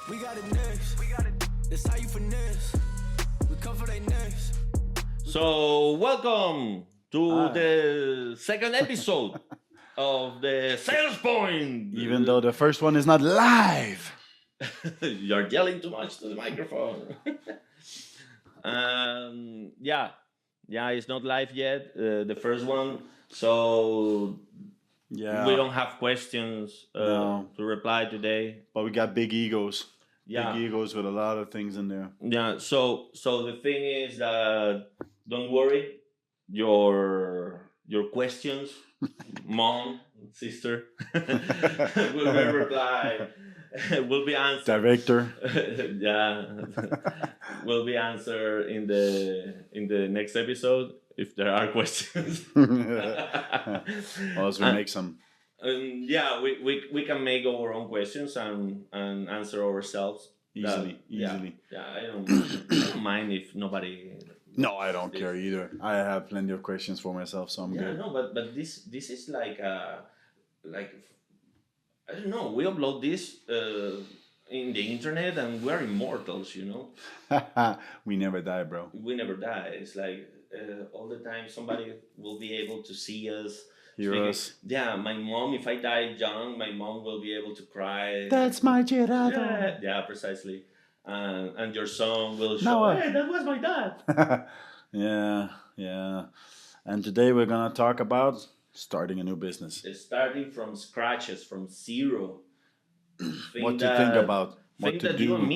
We got it next. That's how you finesse. We come for they next. So, welcome to Hi. the second episode of the Sales Point. Even though the first one is not live. You're yelling too much to the microphone. Yeah, it's not live yet. The first one, so Yeah. we don't have questions No. to reply today. But we got big egos. Yeah. Big egos with a lot of things in there. Yeah, so the thing is that don't worry, your questions, mom, sister, will be reply, will be answered. Director. Yeah, will be answered in the next episode if there are questions. Or else we make some. Yeah, we can make our own questions and answer ourselves. Easily. Yeah, I don't mind if nobody. No, I don't care either. I have plenty of questions for myself, so I'm good. No, but this is like I don't know. We upload this in the internet, and we're immortals. We never die, bro. We never die. It's like all the time somebody will be able to see us. Hear us. Yeah, my mom. If I die young, my mom will be able to cry. That's my Gerardo. Yeah, precisely. And your son will show. No, Hey, that was my dad. Yeah. And today we're gonna talk about starting a new business. Starting from scratches, from zero. What to think about, what Think to that do. you and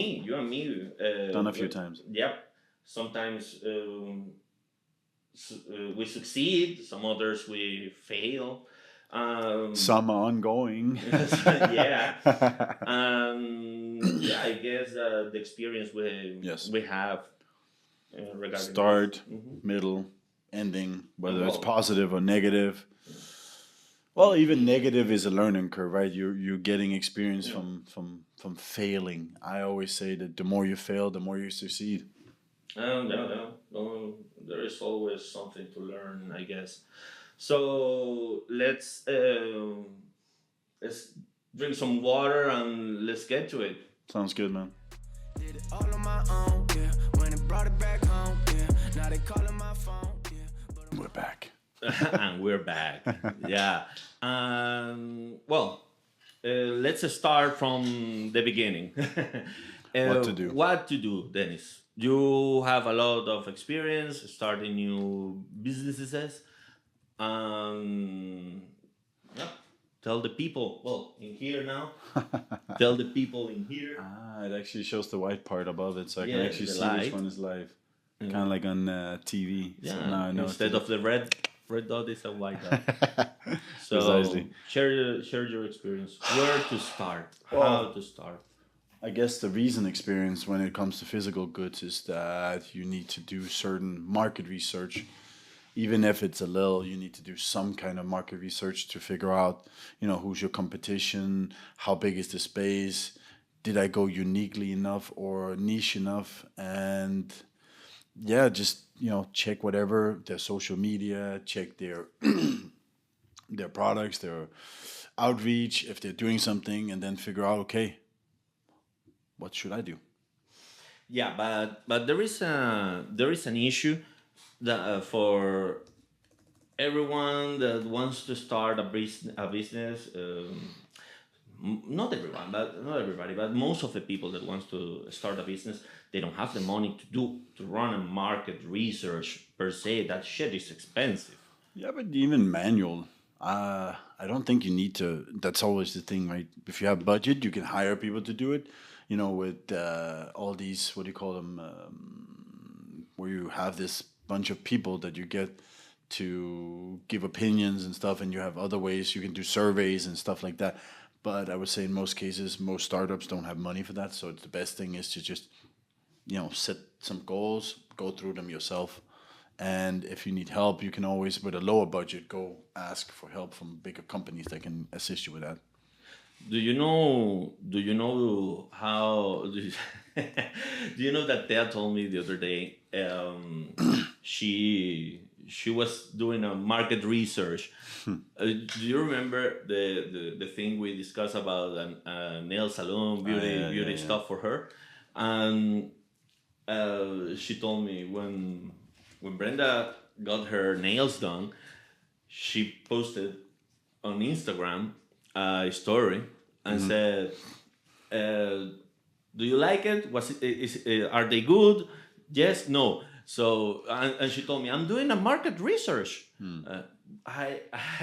me. Done a few times. Yep. Sometimes we succeed. Some others we fail. Some are ongoing. Yeah. Yeah, I guess the experience we have regarding Start, middle, ending, whether it's positive or negative. Well, even negative is a learning curve, right? You're getting experience from failing. I always say that the more you fail, the more you succeed. No. There is always something to learn, I guess. So let's drink some water and let's get to it. Sounds good, man. Did it all on my own, yeah. When it brought it back home, yeah. Now they calling my phone, yeah. But We're back. And we're back. Yeah. Well, let's start from the beginning. What to do? What to do, Dennis? You have a lot of experience starting new businesses. Yeah. Tell the people. Well, in here now. Tell the people in here. It actually shows the white part above it, so I can Yeah, actually the see light. which one is live. Kind of like on TV. Yeah. So now I know. Instead of the red dot is a white dot. So Precisely. share your experience. Where to start? How to start? I guess the recent experience when it comes to physical goods is that you need to do certain market research. Even if it's a little, you need to do some kind of market research to figure out, who's your competition, how big is the space, did I go uniquely enough or niche enough, and yeah, just check whatever their social media, check their their products, their outreach, if they're doing something, and then figure out, okay, what should I do? Yeah, but there is an issue that for everyone that wants to start a business. Not everybody, but most of the people that wants to start a business, they don't have the money to run a market research per se. That shit is expensive. Yeah, but even manual, I don't think you need to. That's always the thing, right? If you have budget, you can hire people to do it. With all these, what do you call them, where you have this bunch of people that you get to give opinions and stuff, and you have other ways you can do surveys and stuff like that. But I would say in most cases, most startups don't have money for that. So the best thing is to just, set some goals, go through them yourself. And if you need help, you can always, with a lower budget, go ask for help from bigger companies that can assist you with that. Do you know how? Do you know that Thea told me the other day? She she was doing a market research. Do you remember the thing we discussed about a nail salon, beauty stuff for her? And she told me when Brenda got her nails done, she posted on Instagram a story and said, "Do you like it? Are they good? Yes, no." So and she told me, "I'm doing a market research." I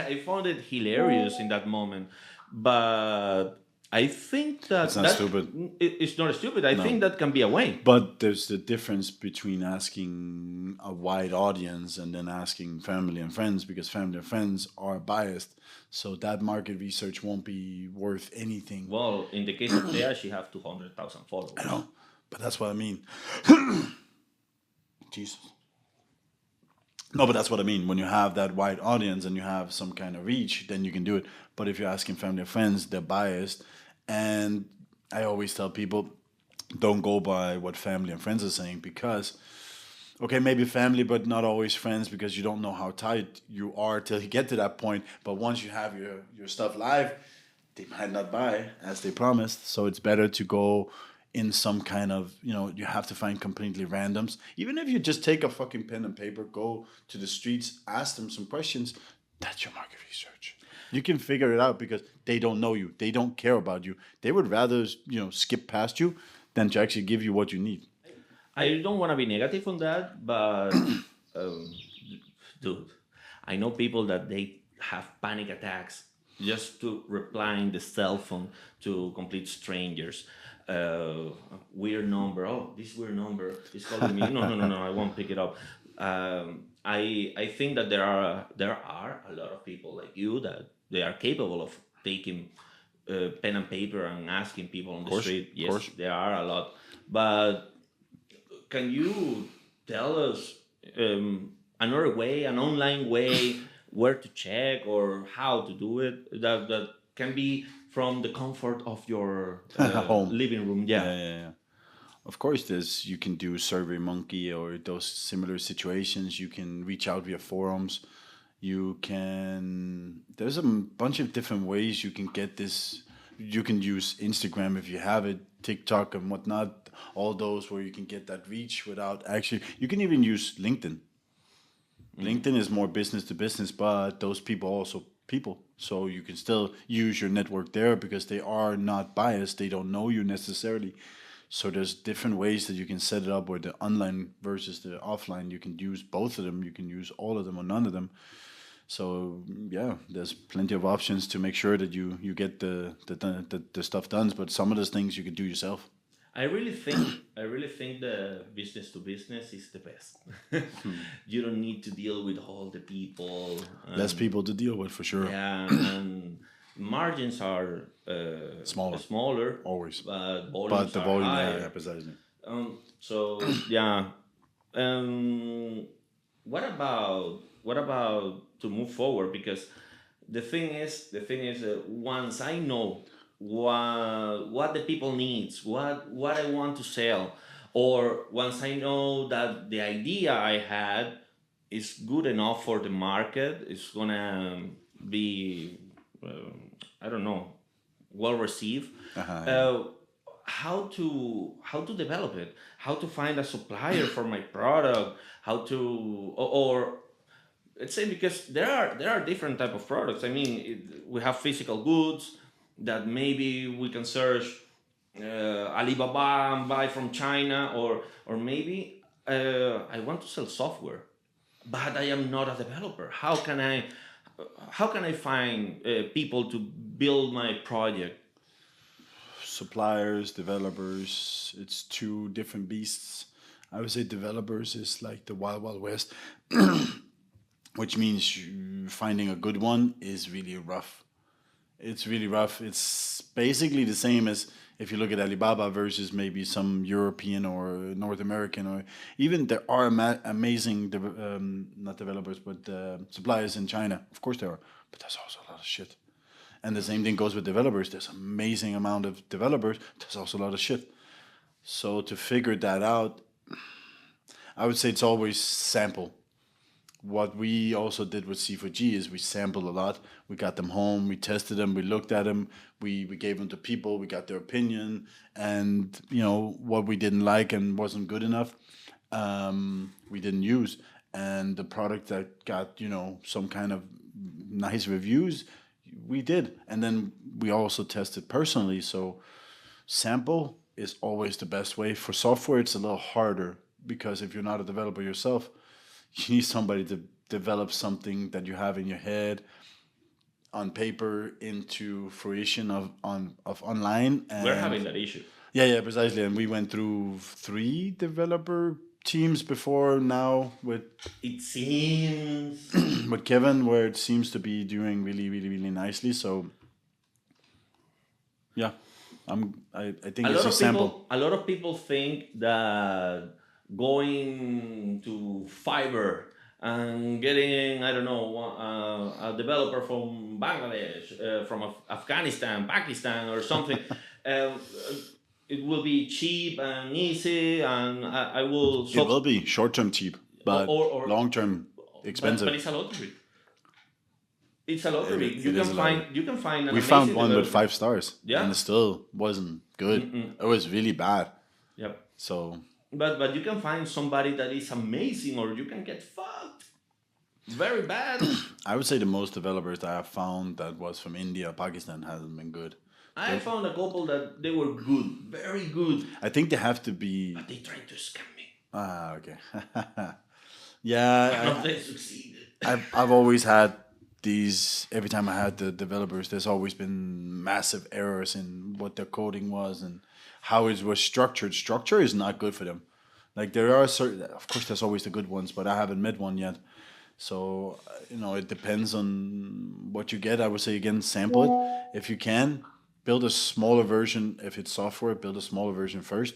I found it hilarious in that moment, but I think It's not stupid. it's not stupid. I think that can be a way. But there's the difference between asking a wide audience and then asking family and friends, because family and friends are biased. So that market research won't be worth anything. Well, in the case of Thea, she has 200,000 followers. I know, but that's what I mean. Jesus. No, but that's what I mean. When you have that wide audience and you have some kind of reach, then you can do it. But if you're asking family and friends, they're biased. And I always tell people, don't go by what family and friends are saying, because, okay, maybe family, but not always friends, because you don't know how tight you are till you get to that point. But once you have your stuff live, they might not buy as they promised. So it's better to go in some kind of, you have to find completely randoms. Even if you just take a fucking pen and paper, go to the streets, ask them some questions, that's your market research. You can figure it out, because they don't know you. They don't care about you. They would rather, skip past you than to actually give you what you need. I don't want to be negative on that, but dude, I know people that they have panic attacks just to replying the cell phone to complete strangers. Weird number. Oh, this weird number is calling me. No. I won't pick it up. I think that there are a lot of people like you that they are capable of taking pen and paper and asking people on the street. Yes, there are a lot. But can you tell us another way, an online way, where to check or how to do it that can be from the comfort of your home, living room? Yeah. Of course, you can do SurveyMonkey or those similar situations. You can reach out via forums. There's a bunch of different ways you can get this. You can use Instagram if you have it, TikTok and whatnot, all those where you can get that reach without actually, you can even use LinkedIn. LinkedIn is more business to business, but those people are also people. So you can still use your network there, because they are not biased. They don't know you necessarily. So there's different ways that you can set it up, where the online versus the offline, you can use both of them. You can use all of them or none of them. So yeah, there's plenty of options to make sure that you get the stuff done. But some of those things you can do yourself. I really think the business to business is the best. You don't need to deal with all the people. Less people to deal with, for sure. Yeah, and margins are smaller always, but the volume are higher. Yeah, precisely. So yeah. What about to move forward? Because the thing is, once I know what the people needs, what I want to sell, or once I know that the idea I had is good enough for the market, it's gonna be I don't know, well received. How to develop it, how to find a supplier for my product, how to or let's say, because there are different type of products. I mean, we have physical goods that maybe we can search Alibaba and buy from China, or maybe I want to sell software, but I am not a developer. How can I find people to build my project? Suppliers, developers, it's two different beasts. I would say developers is like the wild, wild west, which means finding a good one is really rough. It's really rough. It's basically the same as if you look at Alibaba versus maybe some European or North American, or even there are amazing, not developers, but suppliers in China. Of course there are, but there's also a lot of shit. And the same thing goes with developers. There's an amazing amount of developers. There's also a lot of shit. So to figure that out, I would say it's always sample. what we also did with C4G is we sampled a lot. We got them home, we tested them, we looked at them, we gave them to people, we got their opinion, and what we didn't like and wasn't good enough, we didn't use. And the product that got some kind of nice reviews, we did. And then we also tested personally. So sample is always the best way. For software, it's a little harder because if you're not a developer yourself, you need somebody to develop something that you have in your head on paper into fruition of online. And We're having that issue. yeah, precisely. And we went through 3 developer teams before now with It seems. with Kevin, where it seems to be doing really, really, really nicely. So yeah, I think it's a sample. A lot of people think that going to Fiverr and getting, I don't know, a developer from Bangladesh, from Afghanistan, Pakistan, or something, it will be cheap and easy, and I will. It will be short-term cheap, but or long-term expensive. But it's a lottery. It's a lottery. It You is can a lottery. find. You can find. An We found amazing one with developer. 5 stars, Yeah. and it still wasn't good. It was really bad. Yep. So But you can find somebody that is amazing, or you can get fucked very bad. I would say the most developers that I have found that was from India, Pakistan hasn't been good. I found a couple that they were good, very good. I think they have to be. But they tried to scam me. Okay. Yeah, But they succeeded. I've always had these. Every time I had the developers, there's always been massive errors in what their coding was and how it was structured. Structure is not good for them. Like there are certain, of course, there's always the good ones, but I haven't met one yet. So it depends on what you get. I would say again, sample it if you can. Build a smaller version. If it's software, build a smaller version first.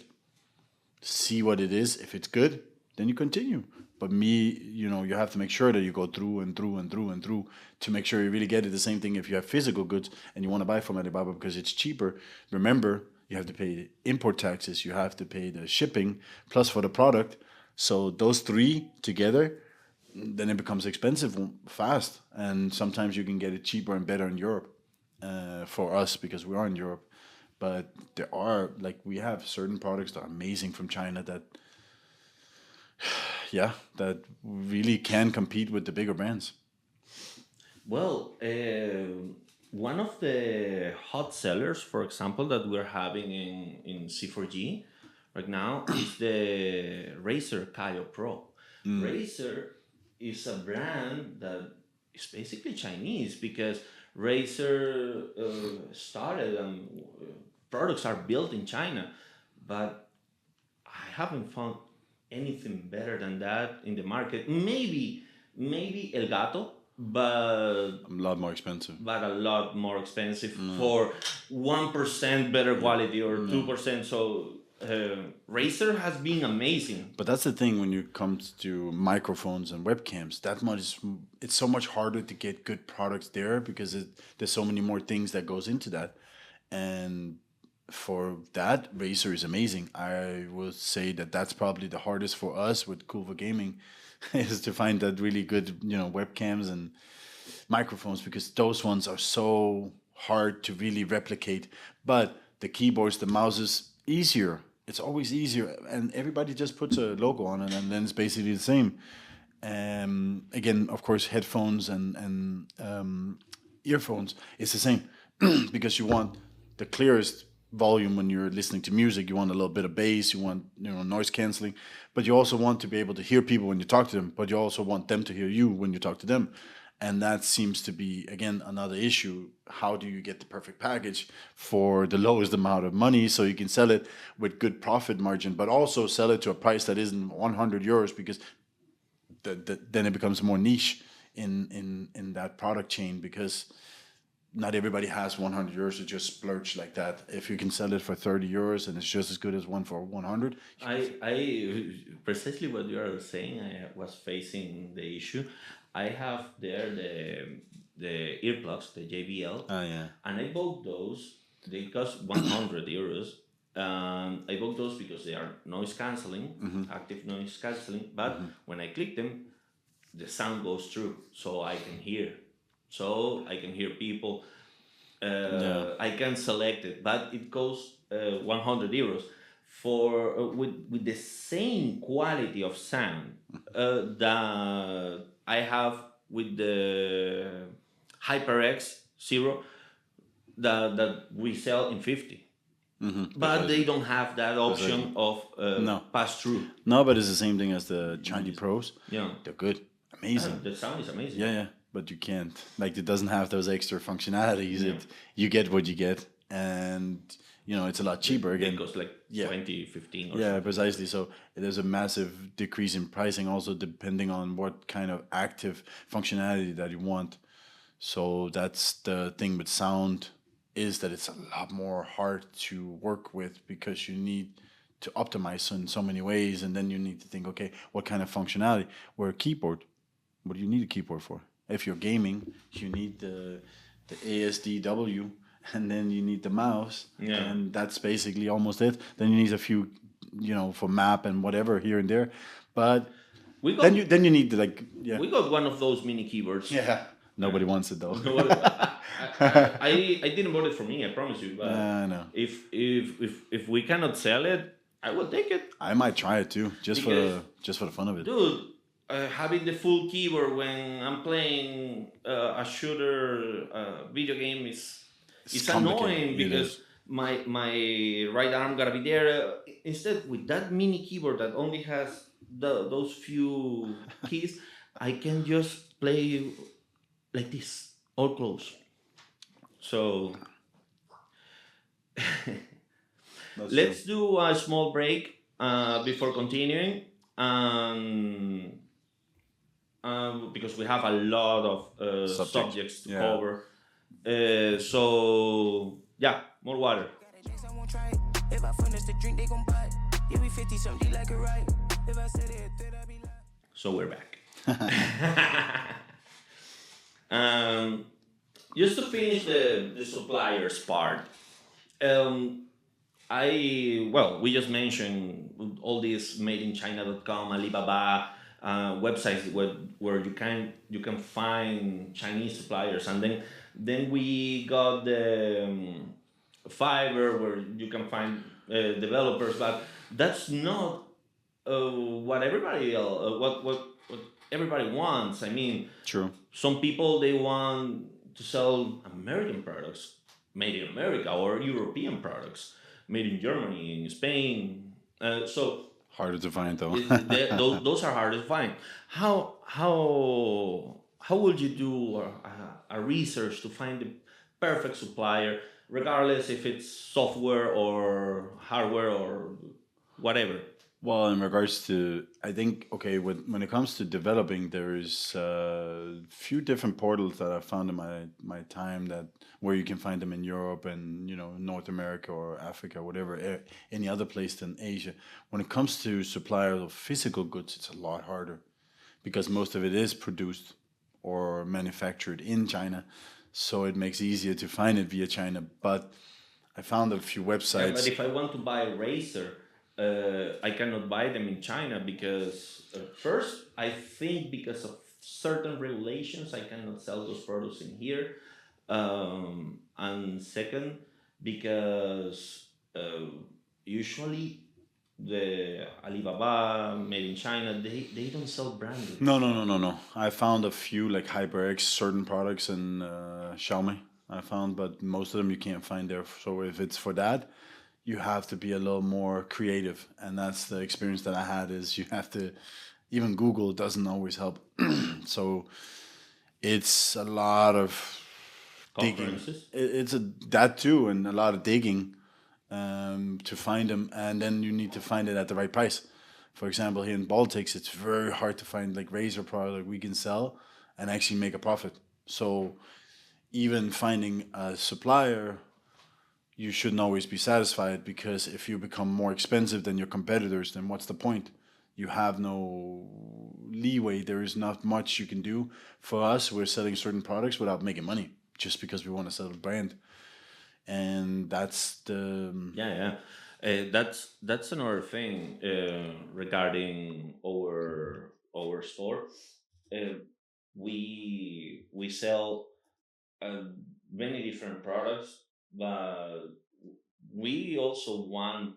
See what it is. If it's good, then you continue. But you have to make sure that you go through and through and through and through to make sure you really get it. The same thing if you have physical goods and you want to buy from Alibaba because it's cheaper. Remember, you have to pay the import taxes. You have to pay the shipping plus for the product. So those 3 together, then it becomes expensive fast. And sometimes you can get it cheaper and better in Europe for us because we are in Europe. But there are, we have certain products that are amazing from China that really can compete with the bigger brands. Well, one of the hot sellers, for example, that we're having in C4G right now is the Razer Kaio Pro. Razer is a brand that is basically Chinese because Razer started and products are built in China, but I haven't found anything better than that in the market. Maybe Elgato, but A lot more expensive. a lot more expensive for 1% better quality or 2%. So Razer has been amazing. But that's the thing when it comes to microphones and webcams. It's so much harder to get good products there because there's so many more things that goes into that. And for that, Razer is amazing. I would say that that's probably the hardest for us with Cool for Gaming is to find that really good, webcams and microphones because those ones are so hard to really replicate. But the keyboards, the mouses, easier. It's always easier, and everybody just puts a logo on it, and then it's basically the same. Again, of course, headphones and earphones, it's the same because you want the clearest volume when you're listening to music. You want a little bit of bass, you want noise canceling, but you also want to be able to hear people when you talk to them, but you also want them to hear you when you talk to them. And that seems to be, again, another issue. How do you get the perfect package for the lowest amount of money so you can sell it with good profit margin, but also sell it to a price that isn't 100 euros because then it becomes more niche in that product chain because not everybody has 100 euros to just splurge like that. If you can sell it for 30 euros and it's just as good as one for 100. I precisely what you are saying. I was facing the issue. I have there the earplugs, the JBL, Oh, yeah. and I bought those. They cost 100 euros. I bought those because they are noise cancelling, active noise cancelling. But when I click them, the sound goes through, so I can hear, people. Yeah. I can select it, but it costs 100 euros for with the same quality of sound that I have with the HyperX Zero that we sell in 50. But they Precisely. don't have that Precisely. option of No. pass through. No, but it's the same thing as the Chinese Yes. Pros. Yeah. They're good. Amazing. The sound is amazing. Yeah, yeah. But you can't. Like, it doesn't have those extra functionalities. Yeah. You get what you get. And, it's a lot cheaper They again. cost like Yeah. 20, 15 or Yeah, something. precisely. So there's a massive decrease in pricing also depending on what kind of active functionality that you want. So that's the thing with sound, is that it's a lot more hard to work with because you need to optimize in so many ways, and then you need to think, okay, what kind of functionality? Where a keyboard, what do you need a keyboard for? If you're gaming, you need the ASDW, and then you need the mouse, Yeah. and that's basically almost it. Then you need a few, for map and whatever here and there, but We got then you need the, like, yeah. we got one of those mini keyboards. Yeah. Nobody wants it though. I didn't bought it for me. I promise you. But No. if we cannot sell it, I will take it, I might try it too, Because- just for the fun of it. dude. Having the full keyboard when I'm playing a shooter video game it's complicated. annoying It because is. my right arm gotta be there. Instead, with that mini keyboard that only has those few keys, I can just play like this, all close. So That's let's do a small break before continuing. Because we have a lot of subjects to Yeah. cover. So yeah, more water. I won't try it. If I finish the drink, they gon' buy it. Yeah, we 50 something like a right. If I said it, then I be lying. So we're back. Just to finish the suppliers part, we just mentioned all these madeinchina.com, Alibaba websites where you can find Chinese suppliers, and then we got the Fiverr where you can find developers, but that's not what everybody else, what everybody wants. I mean, True. some people they want to sell American products made in America or European products made in Germany, in Spain. So Harder to find though. those are hard to find. How would you do a research to find the perfect supplier, regardless if it's software or hardware or whatever? Well, in regards to, I think, okay, when it comes to developing, there is a few different portals that I found in my time, that where you can find them in Europe and, North America or Africa, whatever, any other place than Asia. When it comes to suppliers of physical goods, it's a lot harder because most of it is produced or manufactured in China, so it makes it easier to find it via China. But I found a few Yeah, websites. but if I want to buy a razor, I cannot buy them in China because first, I think because of certain regulations, I cannot sell those products in here, and second, because usually the Alibaba made in China, they don't sell branded. No. I found a few like HyperX certain products in Xiaomi. I found, but most of them you can't find there. So if it's for that, you have to be a little more creative, and that's the experience that I had. Is you have to, even Google doesn't always help. So it's a lot of digging. Conferences. It's that too, and a lot of digging to find them, and then you need to find it at the right price. For example, here in Baltics, it's very hard to find like razor product we can sell and actually make a profit. So even finding a supplier, you shouldn't always be satisfied, because if you become more expensive than your competitors, then what's the point? You have no leeway. There is not much you can do. For us, we're selling certain products without making money, just because we want to sell the brand, and that's the Yeah. That's another thing regarding our store. uh, we sell uh, many different products, but we also want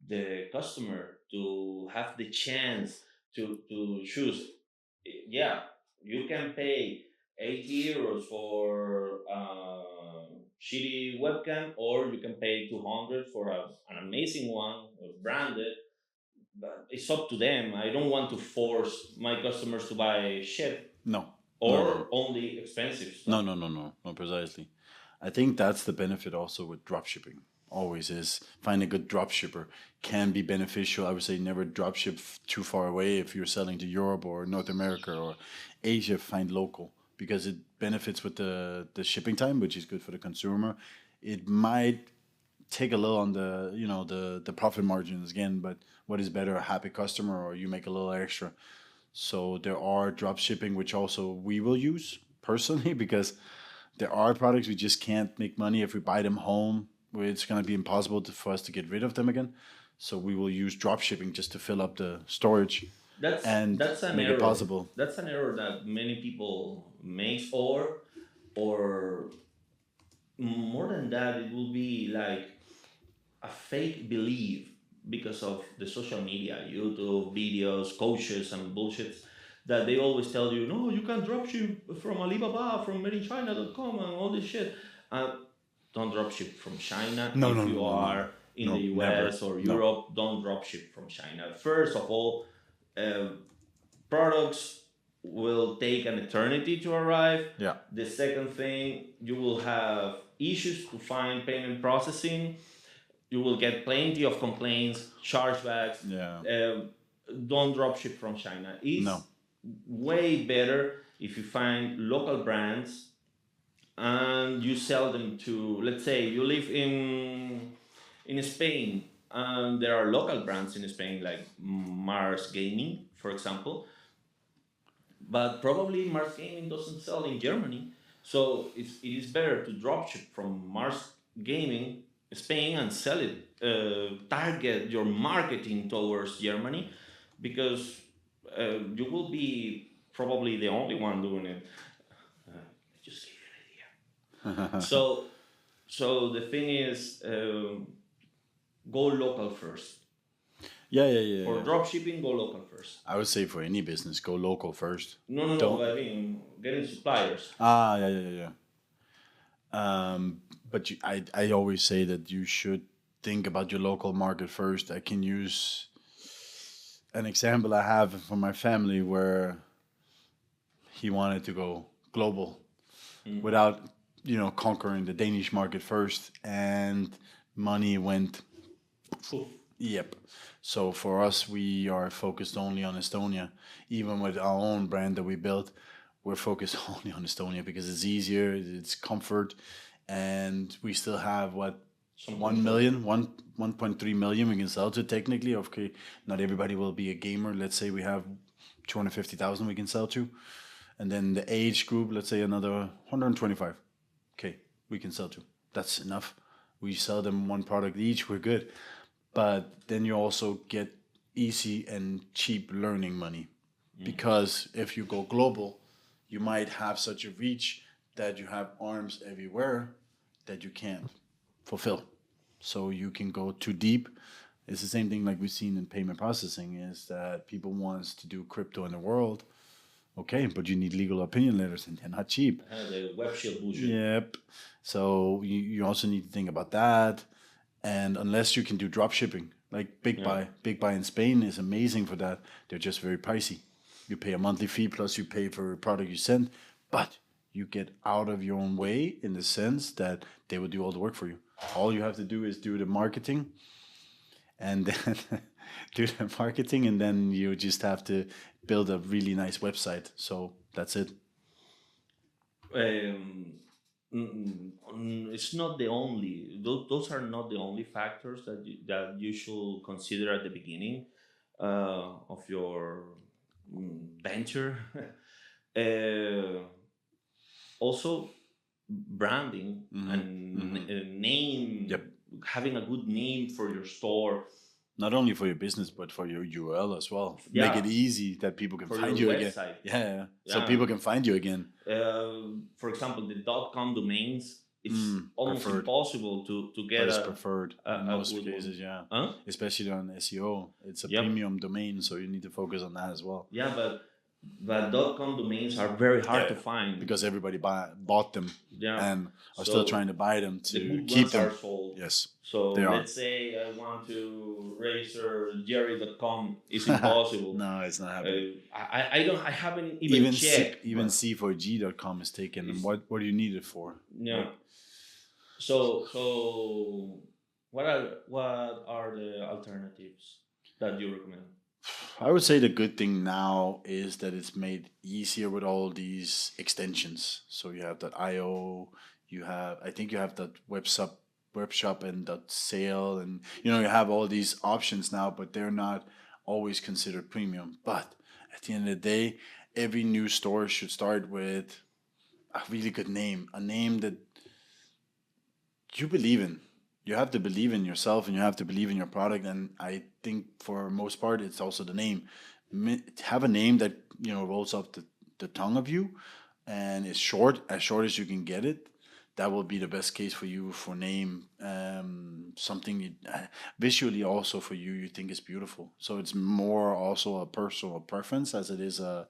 the customer to have the chance to choose. Yeah, you can pay 80 euros for shitty webcam, or you can pay 200 for an amazing one, branded. But it's up to them. I don't want to force my customers to buy shit No, no, no, or only expensive no, stuff. no, no, no, no, precisely. I think that's the benefit also with drop shipping. Always is find a good drop shipper can be beneficial. I would say never drop ship too far away if you're selling to Europe or North America or Asia. Find local because it benefits with the shipping time, which is good for the consumer. It might take a little on the the profit margins again, but what is better, a happy customer or you make a little extra? So there are drop shipping which also we will use personally because there are products we just can't make money if we buy them home. Where it's going to be impossible for us to get rid of them again. So we will use drop shipping just to fill up the storage and That's an make it error. possible. That's an error that many people make, or more than that, it will be like a fake belief because of the social media, YouTube videos, coaches, and bullshit that they always tell you, no, you can dropship from Alibaba, from madeinchina.com, and all this shit. Uh, don't dropship from China. No, If no, you no, no, no, are in the no, never, US or no. Europe, don't dropship from China. First of all, uh, products will take an eternity to arrive. Yeah, The second thing, you will have issues to find payment processing. You will get plenty of complaints, chargebacks. yeah, Um, don't drop ship from China. no, It's way better if you find local brands and you sell them to, let's say, you live in Spain, and there are local brands in Spain like Mars Gaming, for example, but probably Mars Gaming doesn't sell in Germany. So it is better to dropship from Mars Gaming Spain and sell it. Target your marketing towards Germany, because you will be probably the only one doing it. I just gave you an idea. So the thing is, go local first. yeah, yeah, yeah, For yeah. dropshipping, go local first. I would say for any business, go local first. No, no, no. Don't. I mean, getting suppliers. Ah, yeah, yeah, yeah. But I always say that you should think about your local market first. I can use an example I have from my family where he wanted to go global without, conquering the Danish market first, and money went. Poof. Yep. So for us, we are focused only on Estonia. Even with our own brand that we built, we're focused only on Estonia because it's easier, it's comfort, and we still have what Some 1 control. million, 1.3 million we can sell to technically. Okay, not everybody will be a gamer. Let's say we have 250,000 we can sell to, and then the age group, let's say another 125. Okay, we can sell to. That's enough. We sell them one product each. We're good, but then you also get easy and cheap learning money, because if you go global, you might have such a reach that you have arms everywhere that you can't fulfill. So you can go too deep. It's the same thing like we've seen in payment processing, is that people wants to do crypto in the world. Okay, but you need legal opinion letters and they're not cheap. The web shield bullshit. Yep. So you also need to think about that. And unless you can do drop shipping, like Big Buy in Spain is amazing for that. They're just very pricey. You pay a monthly fee plus you pay for a product you send, but you get out of your own way in the sense that they will do all the work for you. All you have to do is do the marketing, and then and then you just have to build a really nice website. So that's it. Um, it's not the only. Those are not the only factors that you should consider at the beginning of your venture. uh, Also, branding Mm-hmm. and Mm-hmm. name, Yep. having a good name for your store. Not only for your business, but for your URL as well. Yeah. Make it easy that people can For find your you again. website. Yeah. So Yeah. people can find you again. For example, the .com domains, it's almost preferred. impossible to get But it's preferred in most good cases, one. yeah. Huh? Especially on SEO. It's a Yep. premium domain, so you need to focus on that as well. Yeah, but .com domains are very hard to find because everybody bought them and are still trying to buy them to the good keep ones them. are sold. Yes. So they are. let's say I want to register Gerry.com. It's impossible. No, it's not happening. I haven't even checked. Even C4G.com is taken. And what do you need it for? Yeah. Like, so what are the alternatives that you recommend? I would say the good thing now is that it's made easier with all these extensions. So you have that .io, I think you have that web shop and that sale, and you have all these options now, but they're not always considered premium. But at the end of the day, every new store should start with a really good name, a name that you believe in. You have to believe in yourself and you have to believe in your product. And I think for most part, it's also the name. Have a name that, rolls off the tongue of you and is short as you can get it. That will be the best case for you for name. Something visually also for you think is beautiful. So it's more also a personal preference as it is a,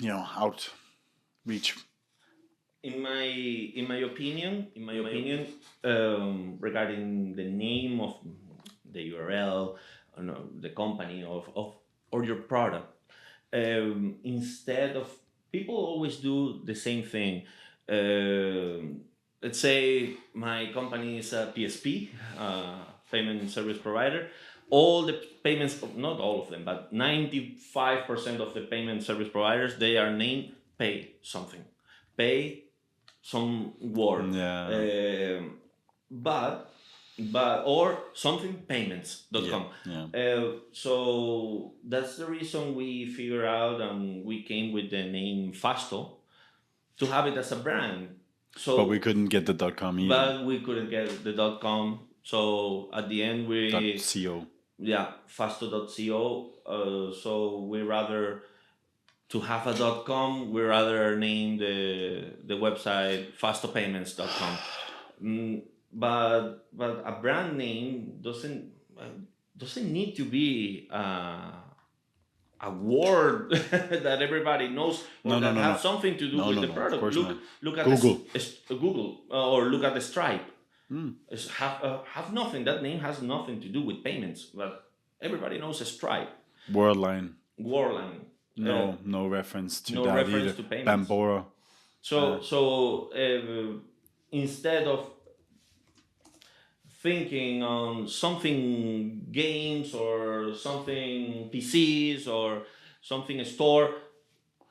outreach. In my opinion, regarding the name of the URL, the company or your product, instead of people always do the same thing. Let's say my company is a PSP, payment service provider. All the payments, not all of them, but 95% of the payment service providers, they are named Pay something. Pay some word. Yeah. But or something payments.com. Yeah. So that's the reason we figure out and we came with the name Fasto to have it as a brand. So but we couldn't get the .com either. But we couldn't get the .com. So at the end we .co. Yeah, fasto.co. So we rather to have a .com, we rather name the website fastopayments.com. But a brand name doesn't need to be a word that everybody knows or that has something to do with the product. Look at Google. Google or look at the Stripe. Have nothing. That name has nothing to do with payments, but everybody knows a Stripe. Worldline. No reference to that either. To payments. Bambora. So instead of thinking on something games or something PCs or something store,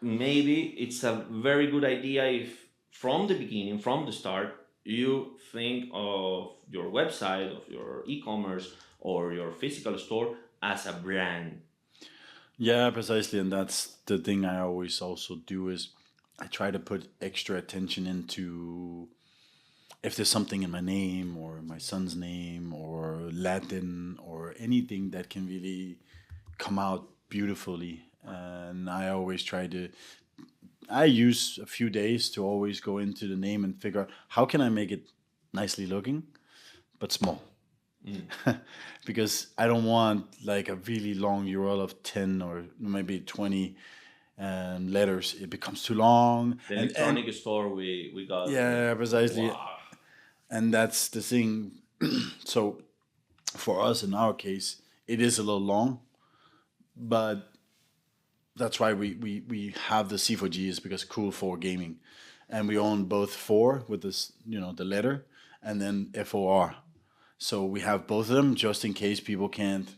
maybe it's a very good idea if from the beginning, from the start, you think of your website, of your e-commerce or your physical store as a brand. Yeah, precisely. And that's the thing I always also do is I try to put extra attention into if there's something in my name or my son's name or Latin or anything that can really come out beautifully. And I always I use a few days to always go into the name and figure out how can I make it nicely looking, but small. Because I don't want like a really long URL of 10 or maybe 20 letters. It becomes too long. The electronic store we got. Yeah, precisely. Wow. And that's the thing. So for us, in our case, it is a little long, but that's why we have the C4G is because cool for gaming. And we own both 4 with this, the letter, and then FOR. So we have both of them just in case people can't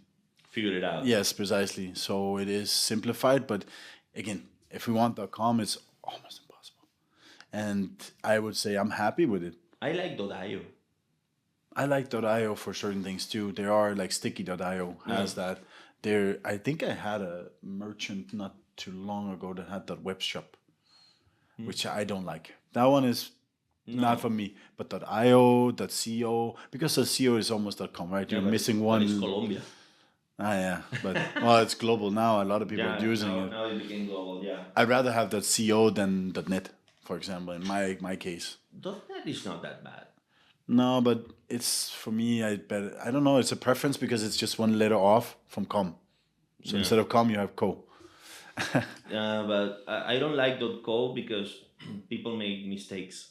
figure it out. Yes, precisely. So it is simplified, but again, if we want .com, it's almost impossible. And I would say I'm happy with it. I like .io. I like .io for certain things too. There are like sticky.io has that. I think I had a merchant not too long ago that had that web shop, which I don't like. That one is Not for me, but .io, .co, because the .co is almost .com, right? You're missing But it's one. Colombia. Ah, yeah, but well, it's global now. A lot of people are Yeah, using it. now it became global. Yeah. I'd rather have .co than .net, for example. In my case, .NET is not that bad. no, but it's for me. I bet I don't know. It's a preference because it's just one letter off from com. So instead of com, you have co. But I don't like .co because people make mistakes.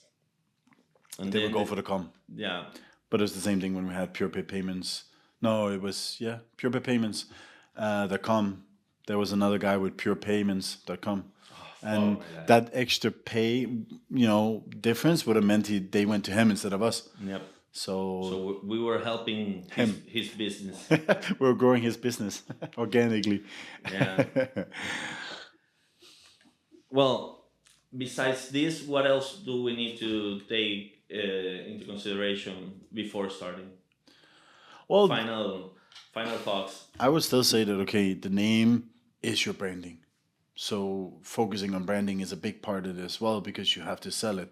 And They would then go for the com. yeah, But it's the same thing when we had pure pay payments. No, it was pure pay payments. The com. There was another guy with purepayments.com. And my God. that extra pay, difference would have meant they went to him instead of us. yep. So, So we were helping his business. we were growing his business organically. Yeah. Well, besides this, what else do we need to take into consideration before starting? Well, Final thoughts. I would still say that, okay, the name is your branding. So focusing on branding is a big part of it as well because you have to sell it.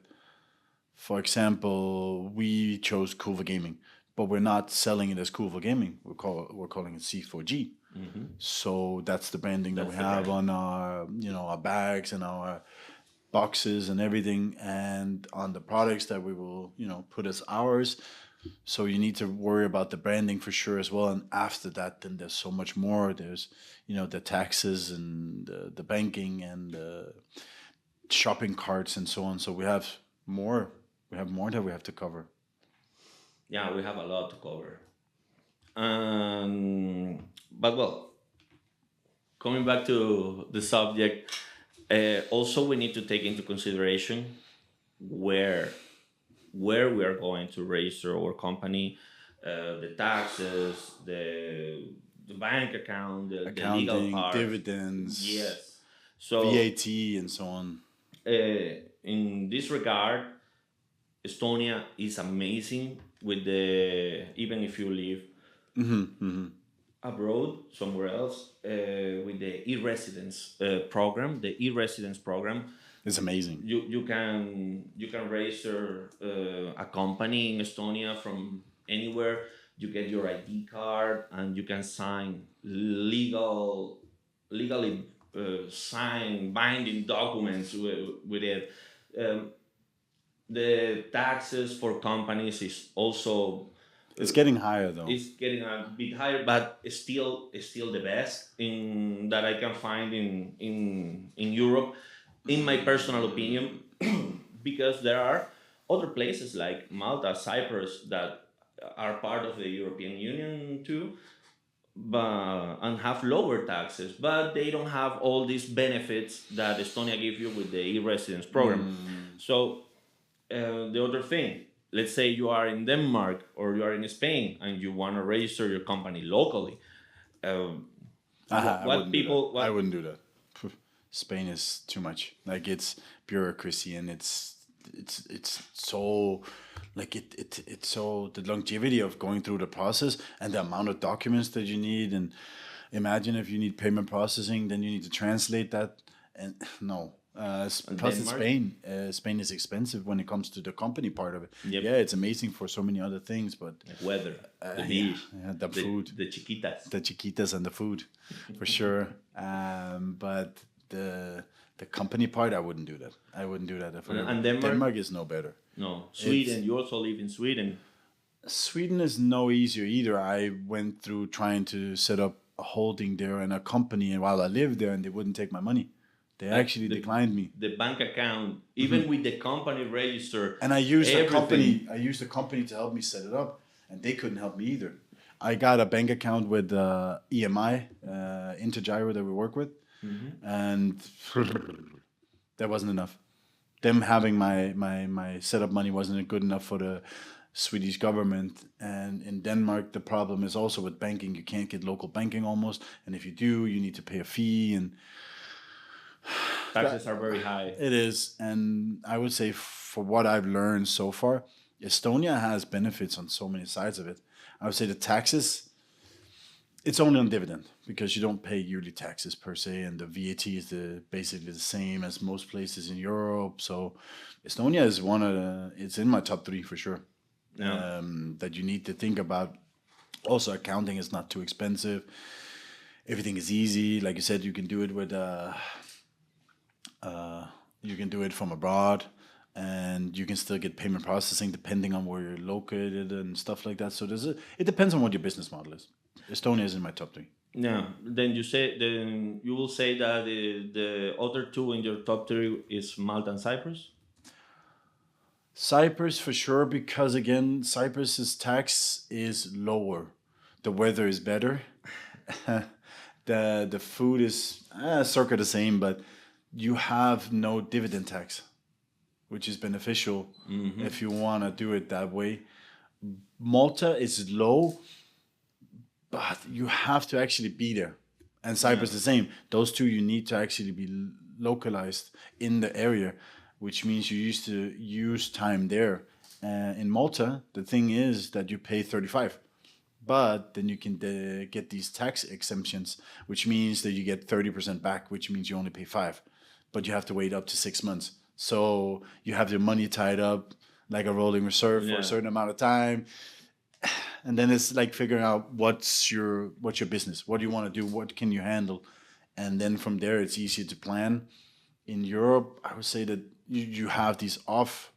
For example, we chose Cool for Gaming, but we're not selling it as Cool for Gaming. We're calling it C4G. So that's the branding that we have on our our bags and our boxes and everything, and on the products that we will put as ours. So you need to worry about the branding for sure as well. And after that, then there's so much more. There's the taxes and the banking and the shopping carts and so on. So we have more. We have more that we have to cover. Yeah, we have a lot to cover. But well, coming back to the subject, also we need to take into consideration where we are going to register our company, the taxes, the bank account, the legal Accounting, part. dividends, Yes. So VAT, and so on. in this regard, Estonia is amazing with even if you live abroad somewhere else, with the e-residence program. The e-residence program, It's amazing. you can register a company in Estonia from anywhere. You get your ID card and you can sign legally sign binding documents with it. The taxes for companies is also It's getting higher though. it's getting a bit higher, but it's still the best in that I can find in Europe, in my personal opinion, because there are other places like Malta, Cyprus that are part of the European Union too, and have lower taxes, but they don't have all these benefits that Estonia gives you with the e-residence program. So the other thing, let's say you are in Denmark or you are in Spain and you want to register your company locally. I wouldn't do people? that. I wouldn't do that. Spain is too much. Like it's bureaucracy and it's so like it's so the longevity of going through the process and the amount of documents that you need. And imagine if you need payment processing, then you need to translate that. And no. Plus, in Spain, Spain is expensive when it comes to the company part of it. Yep. Yeah, it's amazing for so many other things, but Weather, the beach, the food, the chiquitas, and the food, for sure. But the company part, I wouldn't do that. I wouldn't do that. And Denmark is no better. No, Sweden. You also live in Sweden. Sweden is no easier either. I went through trying to set up a holding there and a company, and while I lived there, and they wouldn't take my money. They actually declined me. The bank account, even with the company register. And I used a company. I used a company to help me set it up, and they couldn't help me either. I got a bank account with EMI, Intergyro that we work with, and that wasn't enough. Them having my setup money wasn't good enough for the Swedish government. And in Denmark, the problem is also with banking. You can't get local banking almost, and if you do, you need to pay a fee and. Taxes are very high. It is, and I would say for what I've learned so far, Estonia has benefits on so many sides of it. I would say the taxes, It's only on dividend because you don't pay yearly taxes per se, and the VAT is basically the same as most places in Europe. So Estonia is one of it's in my top three for sure. Yeah. That you need to think about. Also, accounting is not too expensive. Everything is easy. Like you said, you can do it with you can do it from abroad, and you can still get payment processing depending on where you're located and stuff like that. So it depends on what your business model is. Estonia is in my top three. Yeah. Then you will say that the other two in your top three is Malta and Cyprus. Cyprus for sure, because again, Cyprus's tax is lower. The weather is better. The food is circa the same, but you have no dividend tax, which is beneficial if you want to do it that way. Malta is low, but you have to actually be there. And Cyprus the same. Those two you need to actually be localized in the area, which means you used to use time there. In Malta, the thing is that you pay 35, but then you can get these tax exemptions, which means that you get 30% back, which means you only pay 5, but you have to wait up to 6 months. So you have your money tied up like a rolling reserve for Yeah. a certain amount of time, and then it's like figuring out what's your business, what do you want to do, what can you handle, and then from there it's easier to plan. In Europe, I would say that you have these off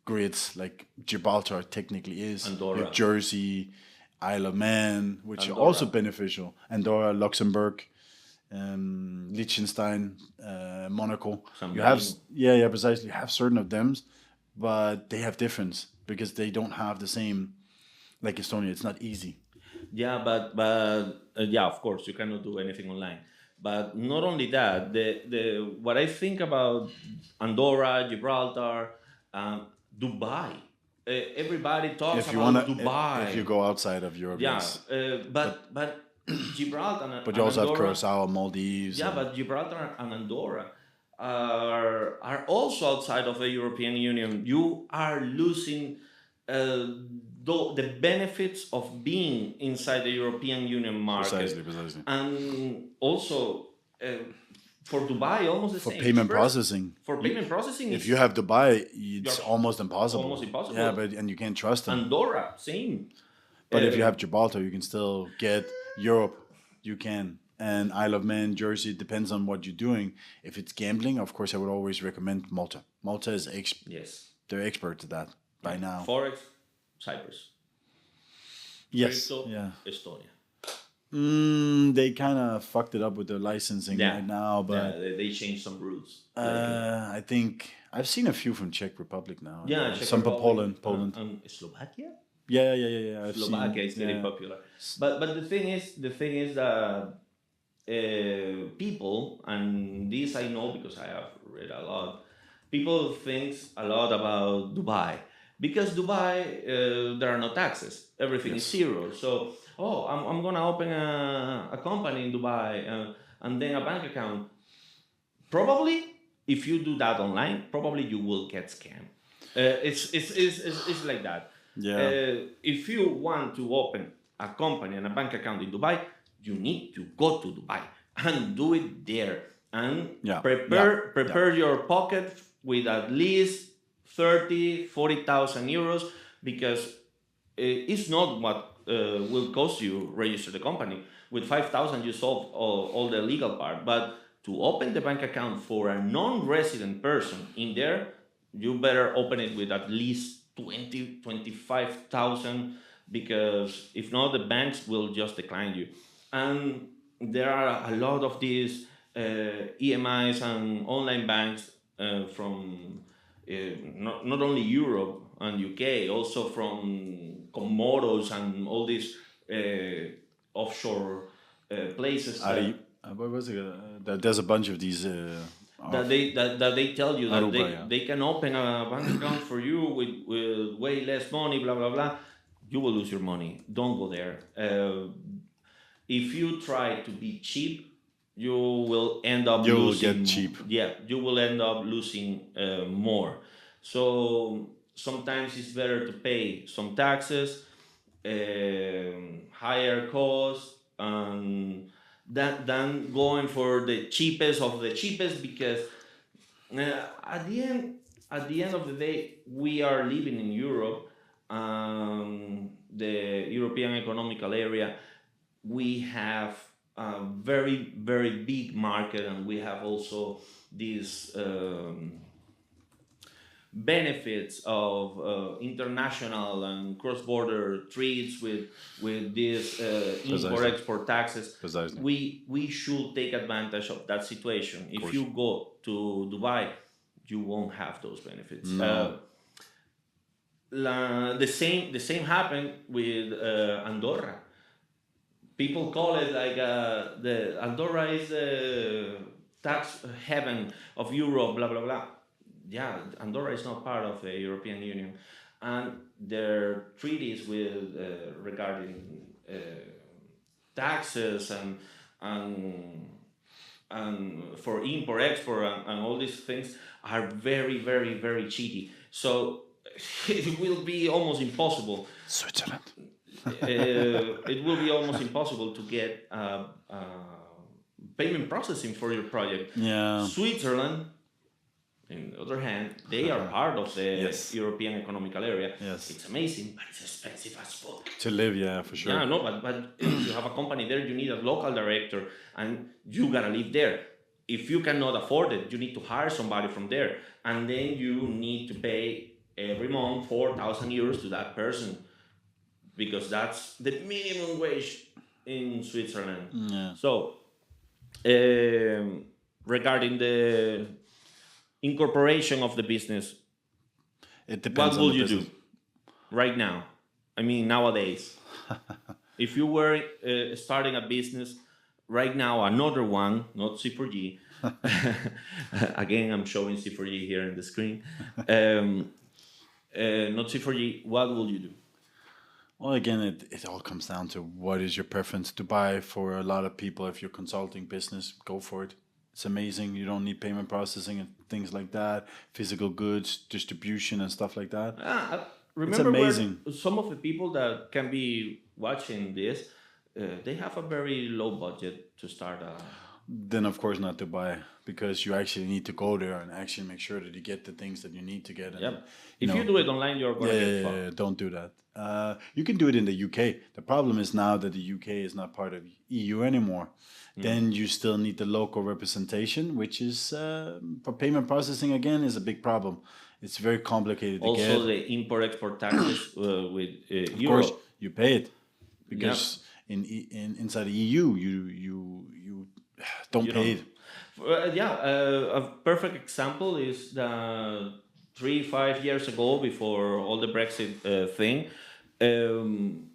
grids like Gibraltar technically is, Andorra. with Jersey, Isle of Man, which are Andorra. also beneficial. Andorra, Luxembourg, Liechtenstein, Monaco. San You have Marino. yeah, precisely. You have certain of them, but they have difference because they don't have the same. Like Estonia, it's not easy. Yeah, but yeah, of course, you cannot do anything online. But not only that, the what I think about Andorra, Gibraltar, Dubai. Everybody talks If you about wanna, Dubai. if you go outside of Europe, Yeah, yes. but Gibraltar But and you also have Andorra. Curacao, Maldives. Yeah, and- but Gibraltar and Andorra are also outside of the European Union. You are losing the benefits of being inside the European Union market, Precisely. and also uh, for Dubai, almost the For same. payment First, processing. for payment processing, If it's you have Dubai, it's You're almost impossible. almost impossible. Yeah, and you can't trust them. Andorra, same. But if you Uh, have Gibraltar, you can still get Europe. You can. And Isle of Man, Jersey, it depends on what you're doing. If it's gambling, of course, I would always recommend Malta. Malta is yes, they're experts at that by now. Forex, Cyprus, Yes. crypto, Yeah. Estonia. They kind of fucked it up with their licensing Yeah. right now, but Yeah, they changed some rules. lately. I think I've seen a few from Czech Republic now. Yeah, Czech some from Republic, Poland. and Slovakia. Yeah. I've Slovakia is seen, getting yeah. popular. But the thing is that people, and this I know because I have read a lot. People thinks a lot about Dubai because Dubai there are no taxes. Everything is Yes. zero. So I'm gonna open a company in Dubai and then a bank account. Probably, if you do that online, probably you will get scammed. It's like that. Yeah. If you want to open a company and a bank account in Dubai, you need to go to Dubai and do it there and Yeah. prepare your pocket with at least 30,000-40,000 euros because it's not what will cost you register the company. With 5,000 you solve all the legal part, but to open the bank account for a non-resident person in there, you better open it with at least 25,000 because if not, the banks will just decline you. And there are a lot of these EMIs and online banks from not only Europe and UK, also from Comoros and all these offshore places What was it? There's a bunch of these. that they tell you that Aruba, yeah. they can open a bank account for you with way less money, blah blah blah. You will lose your money. Don't go there. If you try to be cheap, you will end up You will losing. get cheap. Yeah, you will end up losing more. So sometimes it's better to pay some taxes, higher costs, than going for the cheapest of the cheapest, because at the end of the day, we are living in Europe, the European Economical Area. We have a very, very big market, and we have also these benefits of international and cross-border trades with these import-export taxes. Precisely. We should take advantage of that situation. If you go to Dubai, you won't have those benefits. No. The same happened with Andorra. People call it like the Andorra is the tax heaven of Europe, blah blah blah. Yeah, Andorra is not part of the European Union, and their treaties with regarding taxes and for import export and all these things are very, very, very cheaty. So it will be almost impossible. Switzerland. It will be almost impossible to get payment processing for your project. Yeah. Switzerland, on the other hand, they are part of the Yes. European Economical Area. Yes. It's amazing, but it's expensive as fuck. To live, yeah, for sure. Yeah, no, but if you have a company there, you need a local director, and you gotta live there. If you cannot afford it, you need to hire somebody from there, and then you need to pay every month 4,000 euros to that person, because that's the minimum wage in Switzerland. Yeah. So, regarding the incorporation of the business, It what depends on will the you business. do right now? I mean, nowadays, if you were starting a business right now, another one, not C4G. Again, I'm showing C4G here in the screen. Not C4G. What will you do? Well, again, it all comes down to what is your preference to buy. For a lot of people, if you're consulting business, go for it. It's amazing. You don't need payment processing and things like that, physical goods, distribution and stuff like that. Remember, amazing. Some of the people that can be watching this, they have a very low budget to start a... Then, of course, not to buy, because you actually need to go there and actually make sure that you get the things that you need to get. And, Yep. If you do it online, you're going to get fucked. yeah, don't do that. You can do it in the UK. The problem is now that the UK is not part of EU anymore. Then you still need the local representation, which is for payment processing again is a big problem. It's very complicated to get. Also, the import-export taxes with Of Europe. course, you pay it because in inside the EU you don't You pay don't. it. A perfect example is the 3-5 years ago, before all the Brexit thing.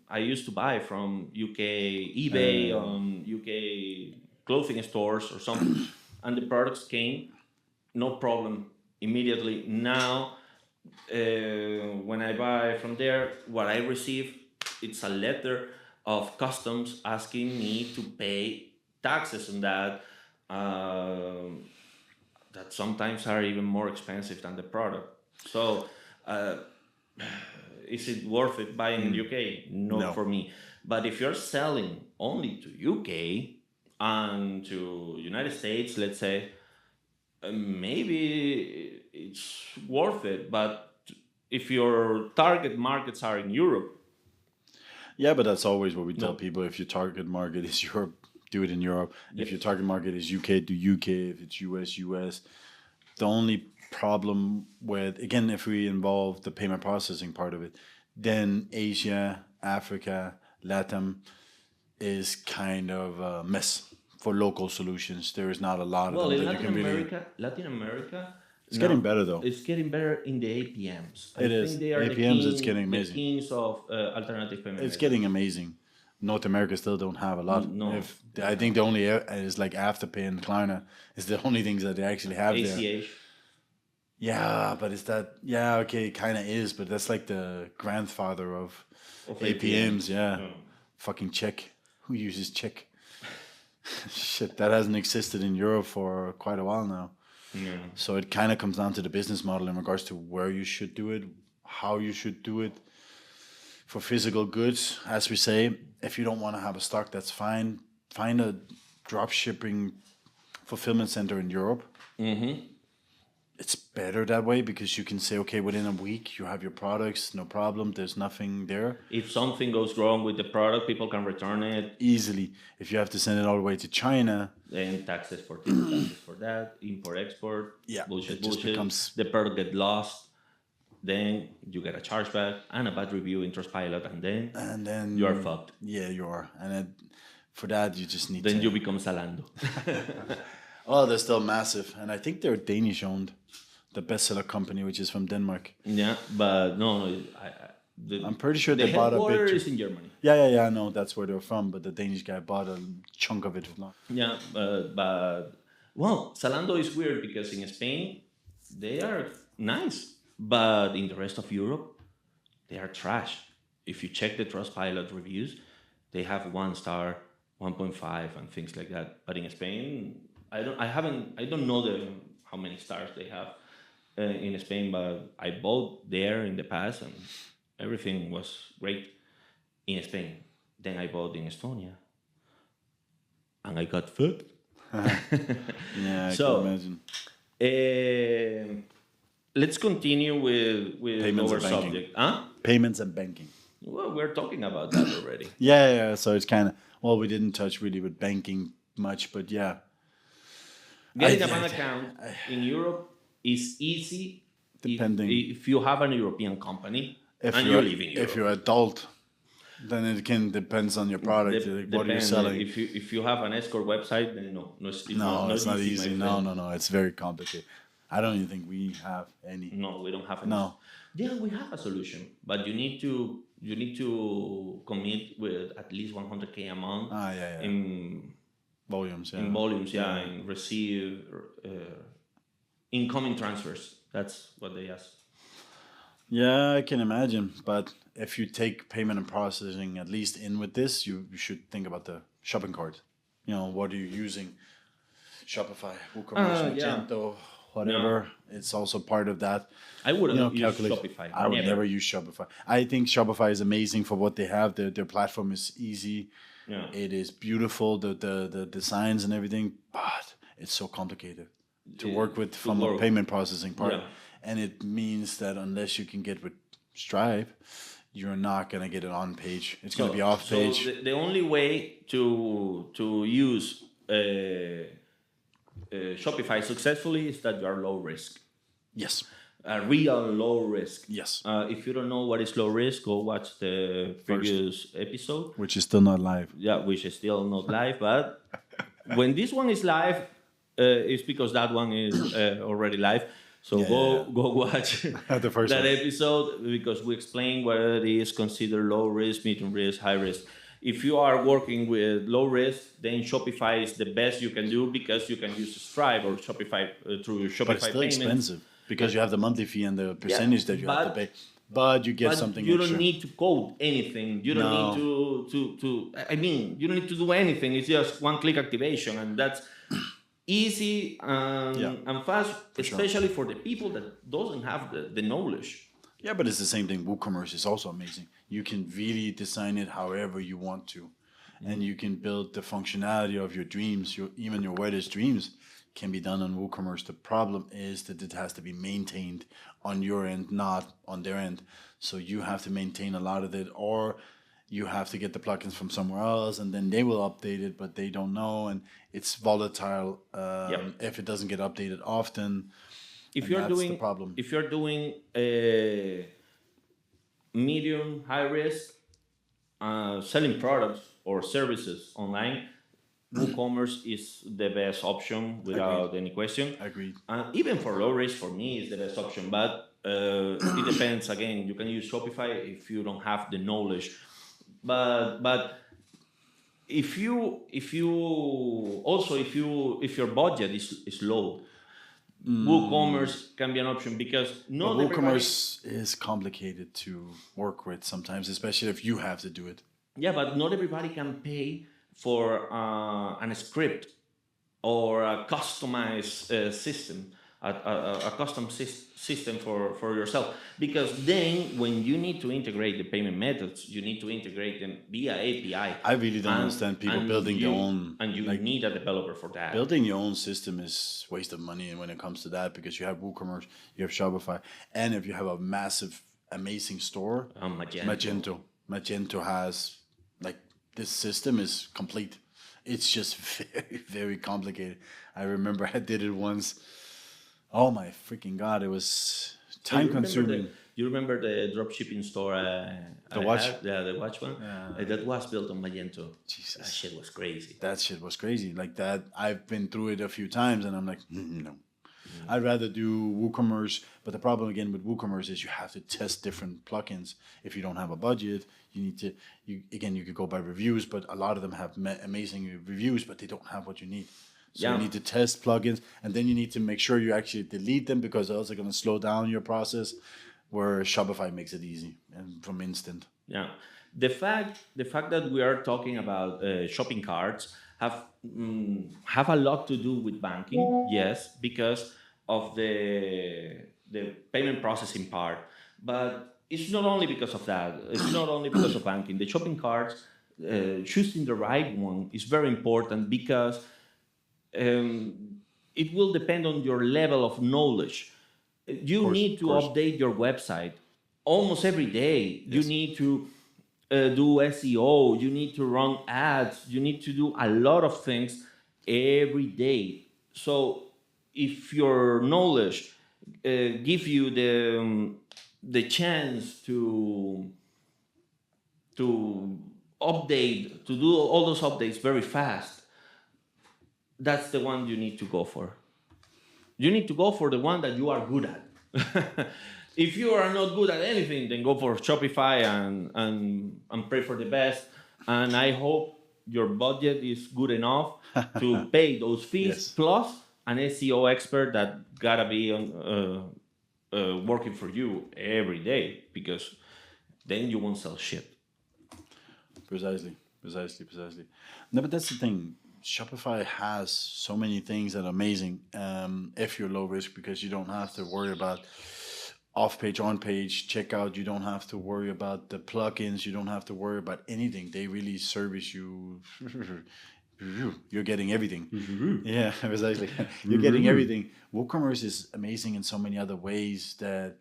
I used to buy from UK eBay on UK clothing stores or something, and the products came, no problem, immediately. Now, when I buy from there, what I receive, it's a letter of customs asking me to pay taxes on that, that sometimes are even more expensive than the product. So, is it worth it buying in UK? No, for me. But if you're selling only to UK and to United States, let's say, maybe it's worth it. But if your target markets are in Europe, Yeah, but that's always what we tell people. If your target market is Europe, do it in Europe. If your target market is UK, do UK. If it's US, US. The only problem with, again, if we involve the payment processing part of it, then Asia, Africa, LATAM is kind of a mess for local solutions. There is not a lot of well, them in that you can really... Latin America, It's getting better though. It's getting better in the APMs. It is. Think they are APMs, the it's getting amazing. The kings of alternative payment. It's getting amazing. North America still don't have a lot. No. I think the only is like Afterpay and Klarna is the only things that they actually have there. ACH. Yeah, but is that... Yeah, okay, it kind of is, but that's like the grandfather of APMs, yeah. Fucking check. Who uses check? Shit, that hasn't existed in Europe for quite a while now. Yeah. So it kind of comes down to the business model in regards to where you should do it, how you should do it. for physical goods, as we say, if you don't want to have a stock, that's fine. Find a drop shipping fulfillment center in Europe. It's better that way because you can say, okay, within a week you have your products, no problem. There's nothing there. If something goes wrong with the product, people can return it. Easily. If you have to send it all the way to China, Then taxes for this, taxes for that, import, export, Yeah, bullshit, it just bullshit. becomes- The product get lost, then you get a chargeback and a bad review in Trustpilot, and then you are fucked. Yeah, you are. And for that, you just need Then to. you become Zalando. Oh, they're still massive. And I think they're Danish owned. The bestseller company, which is from Denmark. Yeah, but no, I'm pretty sure the they bought a headquarters big. is in Germany. Yeah. I know that's where they're from, but the Danish guy bought a chunk of it. Yeah, but well, Zalando is weird because in Spain they are nice, but in the rest of Europe they are trash. If you check the Trustpilot reviews, they have 1 star, 1.5, and things like that. But in Spain, I don't know how many stars they have in Spain. But I bought there in the past, and everything was great in Spain. Then I bought in Estonia, and I got fucked. Yeah, I So, can imagine. Let's continue with Payments our and banking. subject. Huh? Payments and banking. Well, we're talking about that already. Yeah. So it's kind of, well, we didn't touch really with banking much, but yeah. Getting a I- bank account in Europe is easy Depending. if you have an European company If and you're, you live in Europe. if you're adult, then it can depends on your product, like what you're Depends. selling. If you have an escort website, then it's No, it's not my easy. friend. No. It's very complicated. I don't even think we have any. No, we don't have any. No. Yeah, we have a solution, but you need to commit with at least 100K a month Yeah. in Volumes, yeah. in volumes, and receive incoming transfers. That's what they ask. Yeah, I can imagine. But if you take payment and processing at least in with this, you should think about the shopping cart. What are you using? Shopify, WooCommerce, yeah. Magento, whatever. It's also part of that. I wouldn't use calculate. Shopify. I would never use Shopify. I think Shopify is amazing for what they have. Their platform is easy. Yeah. It is beautiful, the designs and everything, but it's so complicated to work with from a work. payment processing part. Yeah. And it means that unless you can get with Stripe, you're not going to get it on page. It's going to be off page. So the only way to use Shopify successfully is that you are low risk. Yes. A real low risk. Yes. If you don't know what is low risk, go watch the previous episode. Which is still not live. Yeah, which is still not live, but when this one is live, it's because that one is already live. So go watch The first that one. episode because we explain what it is considered low risk, medium risk, high risk. If you are working with low risk, then Shopify is the best you can do because you can use Stripe or Shopify through Shopify But it's still payments. expensive because you have the monthly fee and the percentage that you have to pay. But you get But something you extra. don't need to code anything. You don't need to. I mean, you don't need to do anything. It's just one-click activation, and that's easy and fast, especially for the people that doesn't have the knowledge. Yeah, but it's the same thing. WooCommerce is also amazing. You can really design it however you want to. And you can build the functionality of your dreams, even your wildest dreams can be done on WooCommerce. The problem is that it has to be maintained on your end, not on their end. So you have to maintain a lot of it, or you have to get the plugins from somewhere else, and then they will update it, but they don't know, and it's volatile if it doesn't get updated often. If you're that's the doing problem. if you're doing a medium high risk selling products or services online, WooCommerce is the best option without any question. Agreed. Even for low risk, for me, is the best option. But it depends. Again, you can use Shopify if you don't have the knowledge. But if your budget is low, WooCommerce can be an option because not everybody. WooCommerce is complicated to work with sometimes, especially if you have to do it. Yeah, but not everybody can pay for a script or a customized system. a custom system for yourself, because then when you need to integrate the payment methods, you need to integrate them via API. I really don't understand people building their own. And you Like, need a developer for that. building your own system is waste of money when it comes to that, because you have WooCommerce, you have Shopify, and if you have a massive, amazing store, Magento has, like, this system is complete. It's just very, very complicated. I remember I did it once. Oh my freaking God, it was time consuming. You remember the dropshipping store? The watch? Yeah, the watch one. That was built on Magento. Jesus. That shit was crazy. That shit was crazy. Like that, I've been through it a few times, and I'm like, no. I'd rather do WooCommerce, but the problem again with WooCommerce is you have to test different plugins. If you don't have a budget, you need to. You could go by reviews, but a lot of them have amazing reviews, but they don't have what you need. So you need to test plugins, and then you need to make sure you actually delete them, because they're also going to slow down your process. Where Shopify makes it easy and from instant. Yeah, the fact that we are talking about shopping carts have a lot to do with banking. Yes, because of the payment processing part, but it's not only because of that. It's not only because of banking. The shopping carts, choosing the right one is very important, because it will depend on your level of knowledge. You need to update your website almost every day. Yes. You need to do SEO. You need to run ads. You need to do a lot of things every day. So if your knowledge give you the chance to update, to do all those updates very fast, that's the one you need to go for. You need to go for the one that you are good at. If you are not good at anything, then go for Shopify and pray for the best. And I hope your budget is good enough to pay those fees, yes, plus an SEO expert that gotta be working for you every day, because then you won't sell shit. Precisely. No, but that's the thing. Shopify has so many things that are amazing if you're low risk, because you don't have to worry about off-page, on-page, checkout. You don't have to worry about the plugins. You don't have to worry about anything. They really service you. You're getting everything. Yeah, precisely. You're getting everything. WooCommerce is amazing in so many other ways that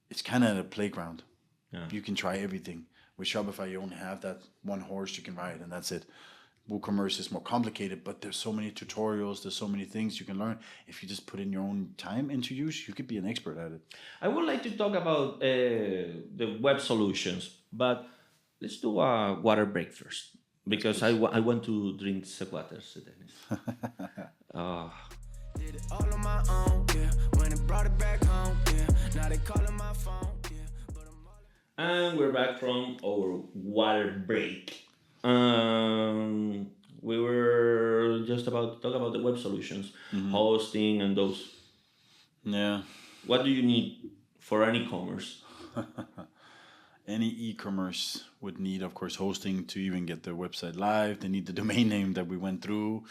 it's kind of a playground. Yeah. You can try everything. With Shopify, you only have that one horse you can ride, and that's it. WooCommerce is more complicated, but there's so many tutorials, there's so many things you can learn. If you just put in your own time into use, you could be an expert at it. I would like to talk about the web solutions, but let's do a water break first, because I want to drink some water. Did it all on my own, yeah. When it brought it back home, yeah. Now they calling my phone, yeah. And we're back from our water break. We were just about to talk about the web solutions, hosting and those. Yeah. What do you need for an e-commerce? Any e-commerce would need, of course, hosting to even get their website live. They need the domain name that we went through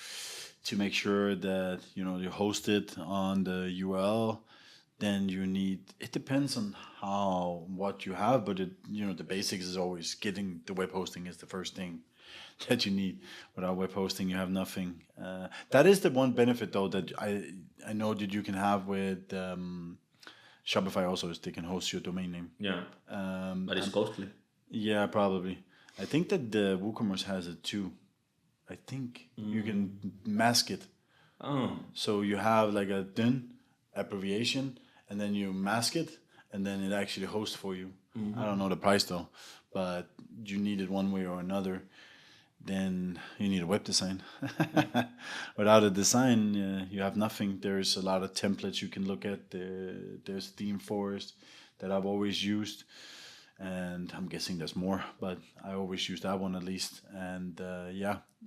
to make sure that, you host it on the URL. Then you need, it depends on what you have, but the basics is always getting the web hosting is the first thing that you need. Without web hosting, you have nothing. That is the one benefit, though, that I know that you can have with Shopify also, is they can host your domain name. Yeah, but it's costly. Yeah, probably. I think that the WooCommerce has it too. I think you can mask it. Oh. So you have like a DIN abbreviation, and then you mask it, and then it actually hosts for you. I don't know the price though, but you need it one way or another. Then you need a web design. Without a design, you have nothing. There's a lot of templates you can look at. There's Theme Forest that I've always used, and I'm guessing there's more, but I always use that one at least. And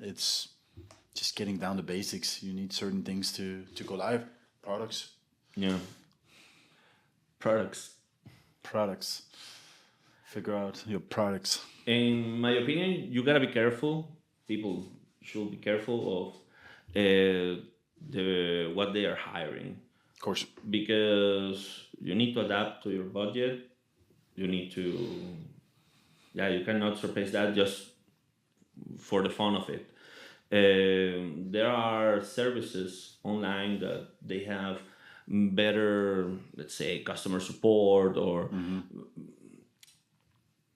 it's just getting down to basics. You need certain things to go live. Products. Yeah. Products. Figure out your products. In my opinion, you gotta be careful. People should be careful of what they are hiring. Of course. because you need to adapt to your budget. You need to, you cannot surpass that just for the fun of it. There are services online that they have better, let's say, customer support, or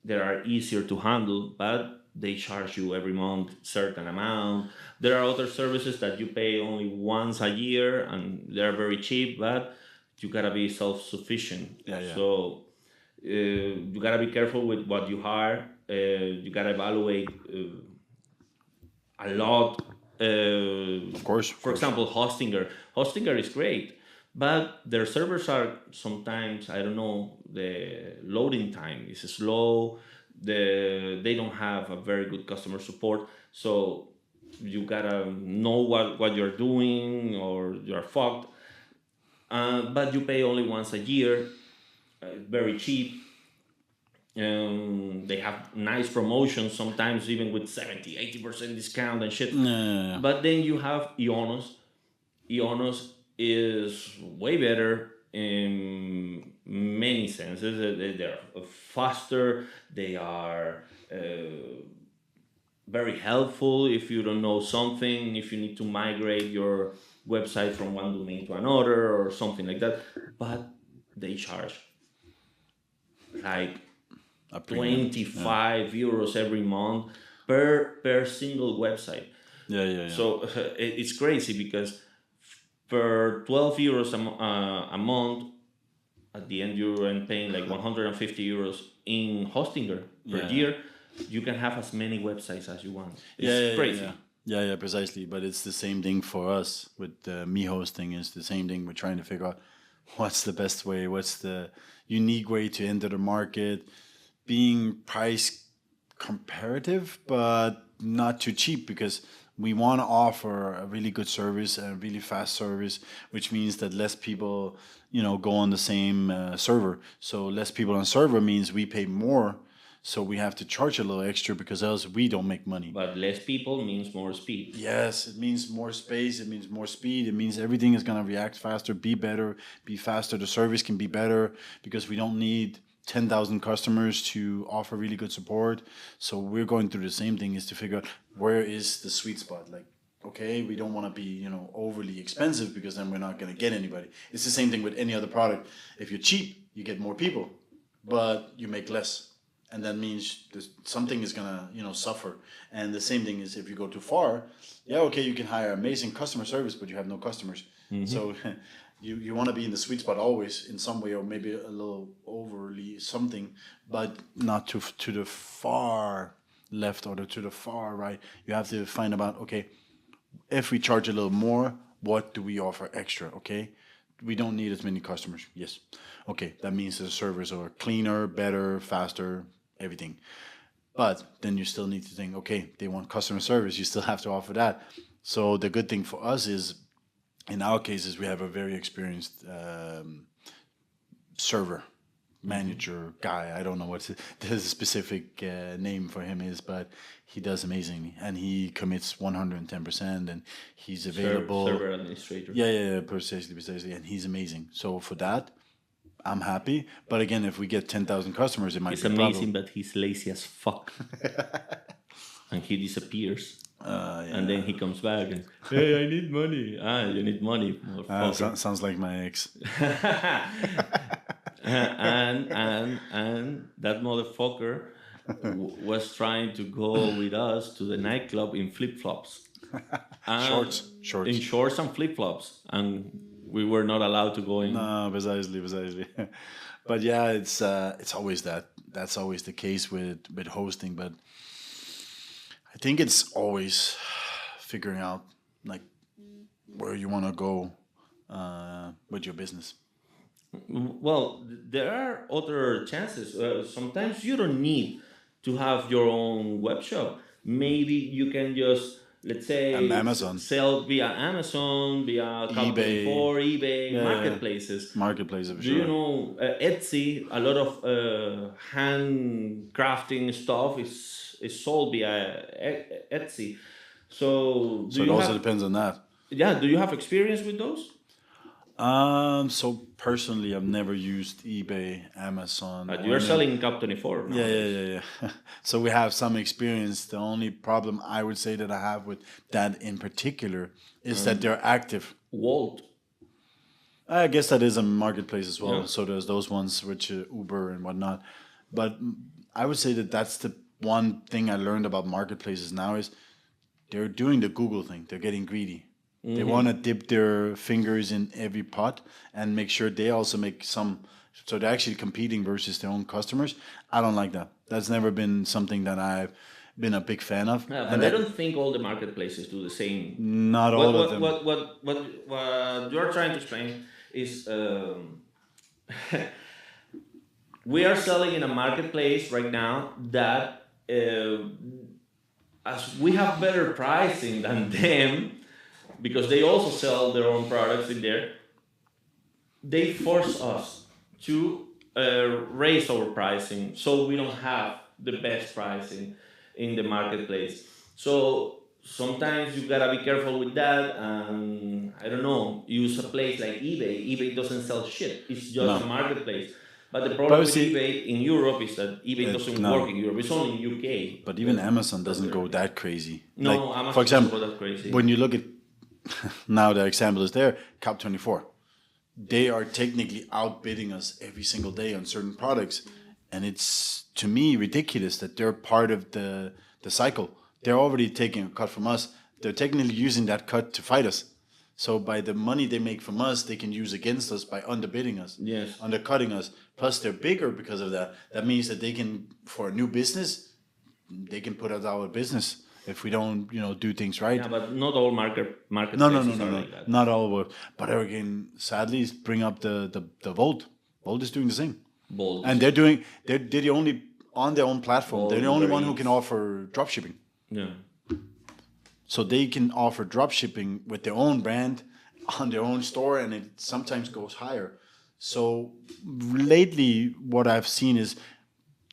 they are easier to handle, but they charge you every month certain amount. There are other services that you pay only once a year and they're very cheap, but you gotta be self-sufficient. Yeah. So you gotta be careful with what you hire. You gotta evaluate a lot. Of course. For example, Hostinger is great, but their servers are sometimes, I don't know, the loading time is slow. They don't have a very good customer support. So you gotta know what you're doing, or you're fucked. But you pay only once a year, very cheap. They have nice promotions, sometimes even with 70-80% discount and shit. Yeah. But then you have Ionos. Ionos is way better in many senses. They're faster. They are very helpful if you don't know something, if you need to migrate your website from one domain to another or something like that. But they charge like A premium. 25 euros every month per single website. Yeah. So it's crazy, because per 12 euros a month, at the end you're paying like 150 euros in Hostinger per year. You can have as many websites as you want. It's crazy. Yeah, precisely. But it's the same thing for us with me hosting. It's the same thing. We're trying to figure out what's the best way, what's the unique way to enter the market, being price comparative, but not too cheap, because we want to offer a really good service, a really fast service, which means that less people, go on the same server. So less people on server means we pay more. So we have to charge a little extra, because else we don't make money. But less people means more speed. Yes, it means more space, it means more speed, it means everything is going to react faster, be better, be faster. The service can be better, because we don't need 10,000 customers to offer really good support. So we're going through the same thing, is to figure out where is the sweet spot. Like, okay, we don't want to be, overly expensive, because then we're not going to get anybody. It's the same thing with any other product. If you're cheap, you get more people, but you make less. And that means something is gonna, suffer. And the same thing is if you go too far, okay, you can hire amazing customer service, but you have no customers. So you want to be in the sweet spot always in some way, or maybe a little overly something, but not to the far left or to the far right. You have to find about, okay, if we charge a little more, what do we offer extra? Okay, we don't need as many customers. Yes. Okay, that means the servers are cleaner, better, faster, everything. But then you still need to think, okay, they want customer service, you still have to offer that. So the good thing for us is, in our cases, we have a very experienced server manager guy. I don't know what the specific name for him is, but he does amazing, and he commits 110%, and he's available. Server administrator. Yeah, precisely, and he's amazing. So for that, I'm happy. But again, if we get 10,000 customers, it might be a problem. He's amazing, but he's lazy as fuck. And he disappears. And then he comes back and, hey, I need money. You need money. Sounds like my ex. and that motherfucker was trying to go with us to the nightclub in flip-flops. Shorts. In shorts and flip-flops. And we were not allowed to go in. No, precisely. But yeah, it's always that. That's always the case with hosting. But I think it's always figuring out like where you want to go with your business. Well, there are other chances. Sometimes you don't need to have your own web shop. Maybe you can just, let's say, Amazon. Sell via Amazon, via eBay. eBay, marketplaces. Marketplaces, for Do sure. you know Etsy? A lot of handcrafting stuff is sold via Etsy. So So it also depends on that. Yeah, do you have experience with those? So personally, I've never used eBay, Amazon, But or you're any. selling Cup 24 Yeah, yeah, nowadays. yeah, yeah. So we have some experience. The only problem I would say that I have with that in particular is that they're active. Walt. I guess that is a marketplace as Yeah. well. So there's those ones which Uber and whatnot. But I would say that that's the one thing I learned about marketplaces now is they're doing the Google thing. They're getting greedy. They want to dip their fingers in every pot and make sure they also make some. So they're actually competing versus their own customers. I don't like that. That's never been something that I've been a big fan of. Yeah, And but I that don't think all the marketplaces do the same. not What all of what them. what what what, what you're trying to explain is we are selling in a marketplace right now that as we have better pricing than them because they also sell their own products in there. They force us to raise our pricing so we don't have the best pricing in the marketplace. So sometimes you gotta be careful with that and I don't know, use a place like eBay. eBay doesn't sell shit, it's just a No. marketplace. But the But problem with see, eBay in Europe is that eBay doesn't work no. in Europe, it's only in UK. But even Amazon That doesn't go they're- that crazy. Like, No, for Amazon doesn't example, go that crazy. when you look at now the example is there, Cap 24. They are technically outbidding us every single day on certain products. And it's to me ridiculous that they're part of the cycle. They're already taking a cut from us. They're technically using that cut to fight us. So by the money they make from us, they can use against us by underbidding us, Yes. undercutting us. Plus, they're bigger because of that. That means that they can, for a new business, they can put us out of business if we don't, do things right. Yeah, but not all No, marketplaces no, are no, like that. not all of it. But again, sadly, bring up the Volt. Volt is doing the same, Bold. and they're the only on their own platform. They're the Volt, only Uber one who can Eats. offer drop shipping. Yeah. So they can offer drop shipping with their own brand on their own store, and it sometimes goes higher. So lately, what I've seen is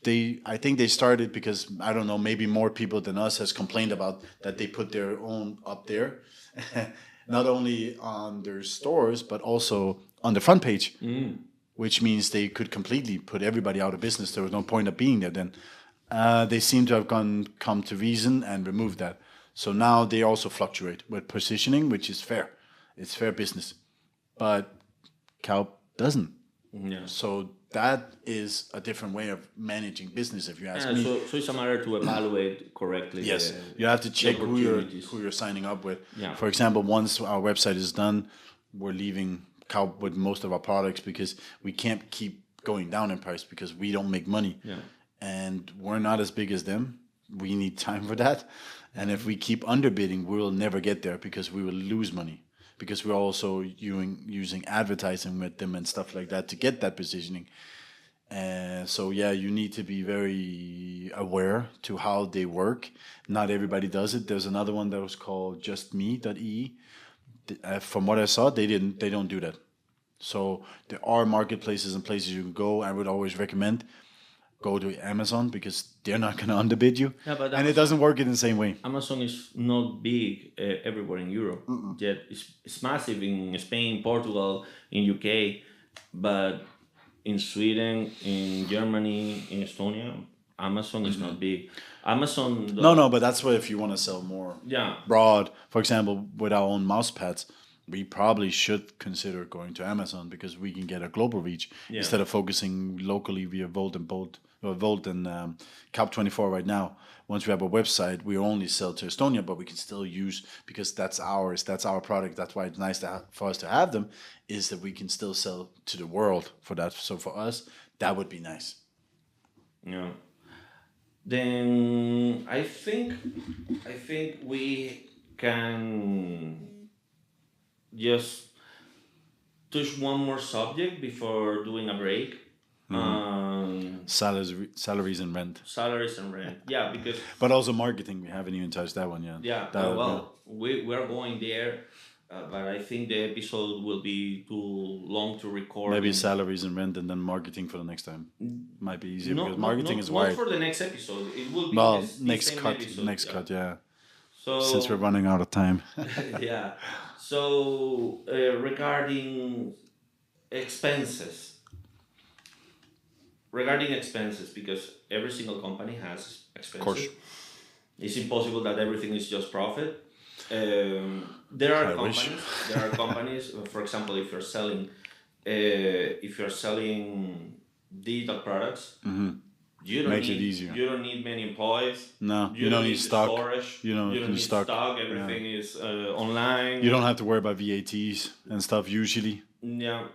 I think they started because I don't know, maybe more people than us has complained about that they put their own up there, not only on their stores but also on the front page, which means they could completely put everybody out of business. There was no point of being there then. They seem to have come to reason and removed that. So now they also fluctuate with positioning, which is fair. It's fair business, but Cow doesn't. Yeah. So that is a different way of managing business, if you ask Yeah, me. so it's a matter to evaluate correctly. Yes, the- you have to check opportunities. who you're signing up with. Yeah. For example, once our website is done, we're leaving Cow with most of our products because we can't keep going down in price because we don't make money. Yeah. And we're not as big as them. We need time for that. And if we keep underbidding, we'll never get there because we will lose money. Because we're also using advertising with them and stuff like that to get that positioning. So yeah, you need to be very aware to how they work. Not everybody does it. There's another one that was called justme.e. From what I saw, they don't do that. So there are marketplaces and places you can go. I would always recommend go to Amazon because they're not going to underbid you, Yeah, but and it doesn't work in the same way. Amazon is not big everywhere in Europe. Yet it's massive in Spain, Portugal, in UK, but in Sweden, in Germany, in Estonia, Amazon is not big. Amazon. No, but that's what if you want to sell more Yeah. broad. For example, with our own mouse pads, we probably should consider going to Amazon because we can get a global reach instead of focusing locally via Volt and Cap 24 right now. Once we have a website, we only sell to Estonia, but we can still use because that's ours. That's our product. That's why it's nice for us to have them. Is that we can still sell to the world for that. So for us, that would be nice. Yeah. Then I think we can just touch one more subject before doing a break. Salaries and rent, Salaries and rent. Yeah, because but also marketing. We haven't even touched that one yet. yeah, we are going there, but I think the episode will be too long to record. Maybe salaries and rent, and then marketing for the next time. Might be easier because marketing is not wide. for the next episode. It will be Well, this next same cut, episode, next cut, yeah. So since we're running out of time. yeah. So regarding expenses, because every single company has expenses. Of course. It's impossible that everything is just profit. There are I wish. companies. For example, if you're selling digital products, you don't Makes need it easier. you don't need many employees. No, you don't need stock. storage. You don't need need stock. Everything is online. You don't have to worry about VATs and stuff usually. Yeah.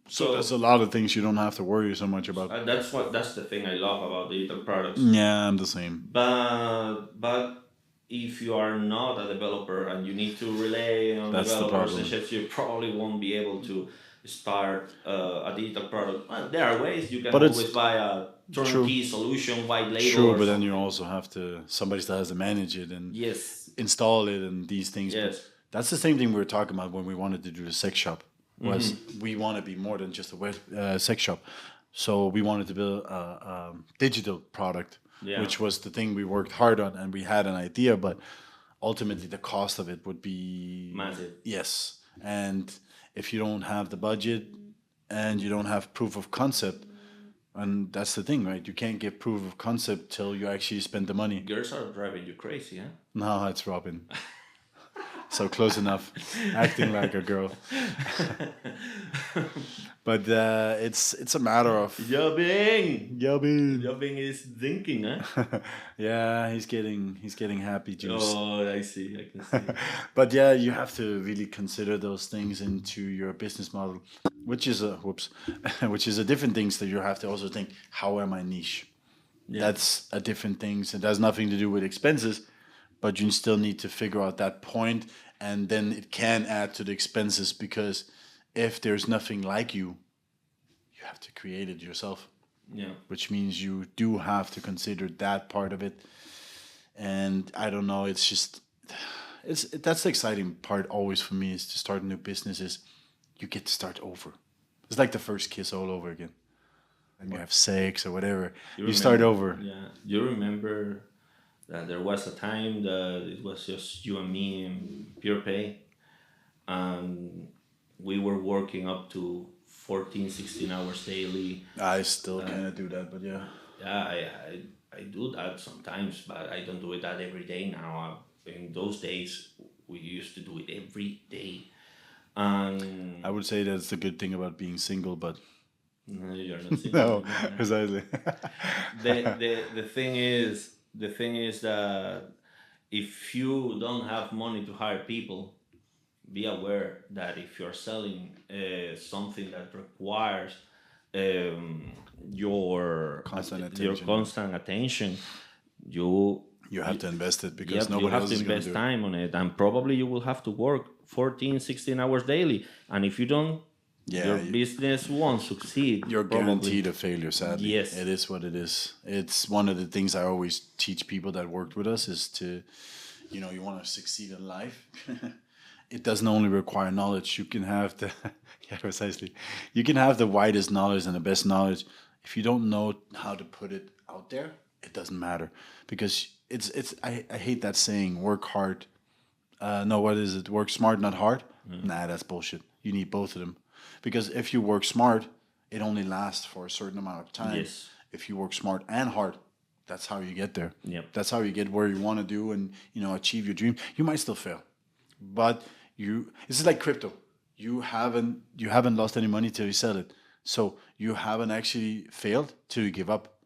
So there's a lot of things you don't have to worry so much about. That's the thing I love about digital products. Yeah, I'm the same. But if you are not a developer and you need to rely on That's the developers, problem. you probably won't be able to start a digital product. Well, there are ways you can But always buy a turnkey True. solution, white label. Sure, or but then you something. also have to somebody that has to manage it and Yes. install it and these things. Yes. But that's the same thing we were talking about when we wanted to do the sex shop. Was we want to be more than just a web sex shop, so we wanted to build a digital product, which was the thing we worked hard on, and we had an idea, but ultimately the cost of it would be Massive. Yes, and if you don't have the budget and you don't have proof of concept, and that's the thing, right? You can't get proof of concept till you actually spend the money. Girls are driving you crazy, huh? No, it's Robin. So close enough, acting like a girl. But it's a matter of Jobbing is thinking, huh? yeah, he's getting happy juice. Oh, I see. I can see. But yeah, you have to really consider those things into your business model, which is which is a different things that you have to also think. How am I niche? Yeah. That's a different things. It has nothing to do with expenses, but you still need to figure out that point, and then it can add to the expenses because if there's nothing like you have to create it yourself. Yeah. Which means you do have to consider that part of it. And I don't know, it's just that's the exciting part always for me is to start new businesses. You get to start over. It's like the first kiss all over again. And you have sex or whatever. You start over. Yeah. You remember that there was a time that it was just you and me in pure pay. And we were working up to 14, 16 hours daily. I still kind of do that, but yeah. Yeah, I do that sometimes, but I don't do it that every day now. In those days, we used to do it every day. And I would say that's the good thing about being single, but no, you're not single. no, precisely. The thing is that if you don't have money to hire people, be aware that if you're selling something that requires your constant attention, you have to invest it because you nobody have else to is going to invest do it. time on it, and probably you will have to work 14, 16 hours daily. And if you don't, your business won't succeed. You're probably guaranteed a failure, sadly. Yes. It is what it is. It's one of the things I always teach people that worked with us is to, you want to succeed in life. It doesn't only require knowledge. You can have precisely. You can have the widest knowledge and the best knowledge. If you don't know how to put it out there, it doesn't matter. Because I hate that saying, work hard. No, what is it? Work smart, not hard? Nah, that's bullshit. You need both of them. Because if you work smart, it only lasts for a certain amount of time. Yes. If you work smart and hard, that's how you get there. Yep. That's how you get where you want to do and achieve your dream. You might still fail, but this is like crypto. You haven't lost any money till you sell it. So you haven't actually failed till you give up.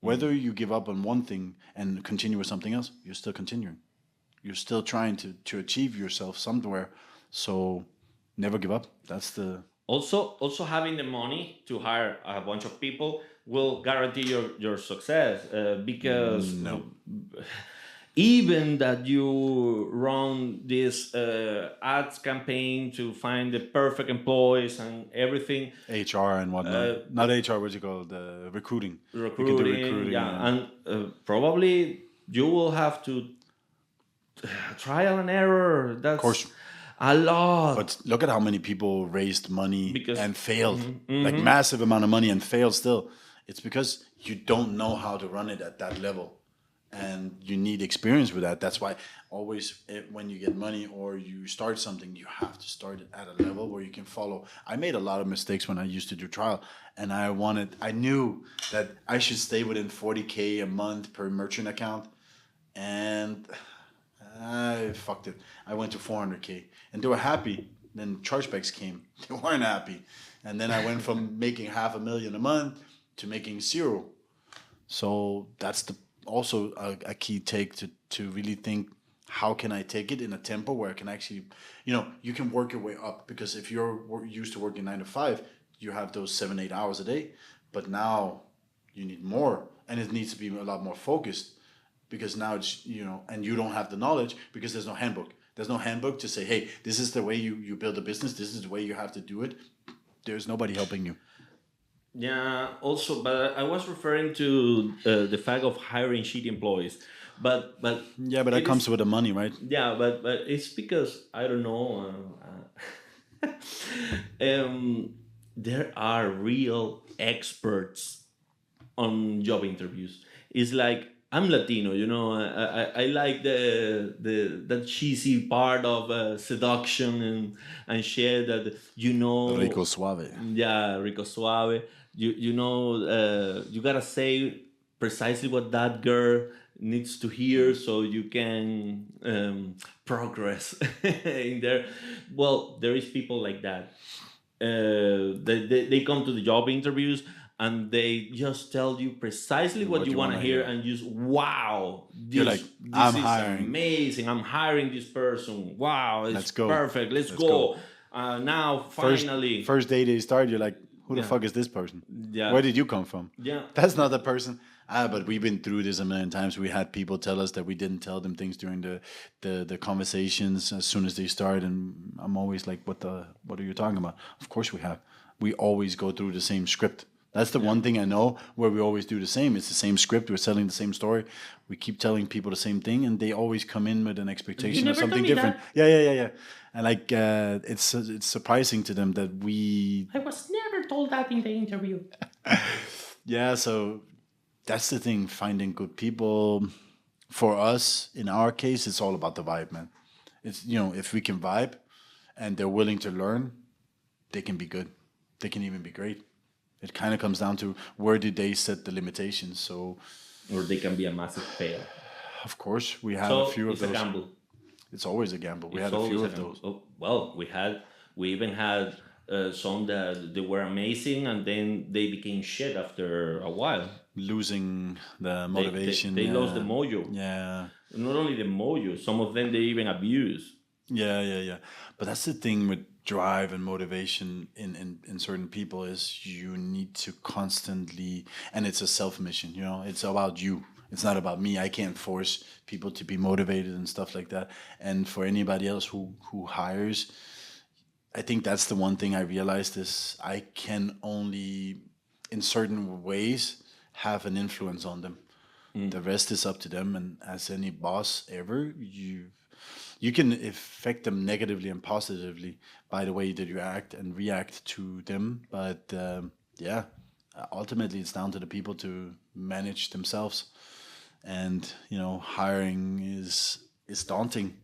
Whether you give up on one thing and continue with something else, you're still continuing. You're still trying to achieve yourself somewhere. So never give up. That's the also having the money to hire a bunch of people will guarantee your success because even that you run this ads campaign to find the perfect employees and everything, HR and whatnot. Not HR, what's it called? Recruiting. You can do recruiting. Yeah, and probably you will have to trial and error. That's of course. A lot. But look at how many people raised money and failed. Mm-hmm. Like massive amount of money and failed still. It's because you don't know how to run it at that level. and you need experience with that. That's why always when you get money or you start something, you have to start it at a level where you can follow. I made a lot of mistakes when I used to do trial, and I knew that I should stay within 40K a month per merchant account, and I fucked it. I went to 400K, and they were happy. Then chargebacks came. They weren't happy, and then I went from making 500,000 a month to making zero. So that's also a key take to really think, how can I take it in a tempo where I can actually, you can work your way up, because if you're used to working 9 to 5, you have those 7, 8 hours a day, but now you need more, and it needs to be a lot more focused, because now it's, and you don't have the knowledge because there's no handbook. There's no handbook to say, hey, this is the way you build a business. This is the way you have to do it. There's nobody helping you. Yeah, also, but I was referring to the fact of hiring shit employees, but Yeah, but that it comes is- with the money, right? yeah, but it's because I don't know. There are real experts on job interviews. It's like I'm Latino, I like the that cheesy part of seduction and shit that Rico Suave. yeah, Rico Suave. You gotta say precisely what that girl needs to hear so you can progress in there. Well, there is people like that. They come to the job interviews and they just tell you precisely what you want to hear, and just wow, You're like, this I'm is hiring. amazing. I'm hiring this person. Wow, it's Let's go. perfect. Let's Let's go. go. Now finally, First day they start, you're like, who the Yeah. fuck is this person? Yeah. Where did you come from? Yeah. That's not the person. But we've been through this a million times. We had people tell us that we didn't tell them things during the conversations as soon as they start, and I'm always like, what are you talking about? Of course we have. We always go through the same script. That's the one thing I know where we always do the same. It's the same script. We're selling the same story. We keep telling people the same thing, and they always come in with an expectation of never told something me different. that. Yeah. And like it's surprising to them that we. I was never told that in the interview. Yeah, so that's the thing. Finding good people. For us, in our case, it's all about the vibe, man. It's if we can vibe, and they're willing to learn, they can be good. They can even be great. It kind of comes down to where do they set the limitations. So, Or they can be a massive fail. of course, we have So a few of it's those. a gamble. It's always a gamble. We It's had a few always of gamble. those. Oh, well, we even had some that they were amazing and then they became shit after a while. Losing the They- motivation. They lost the mojo. Yeah. Not only the mojo, some of them they even abuse. Yeah. But that's the thing with drive and motivation in certain people is you need to constantly, and it's a self mission, it's about you. It's not about me. I can't force people to be motivated and stuff like that. And for anybody else who hires, I think that's the one thing I realized is I can only, in certain ways, have an influence on them. The rest is up to them. And as any boss ever, you can affect them negatively and positively by the way that you act and react to them. But ultimately, it's down to the people to manage themselves. And hiring is daunting.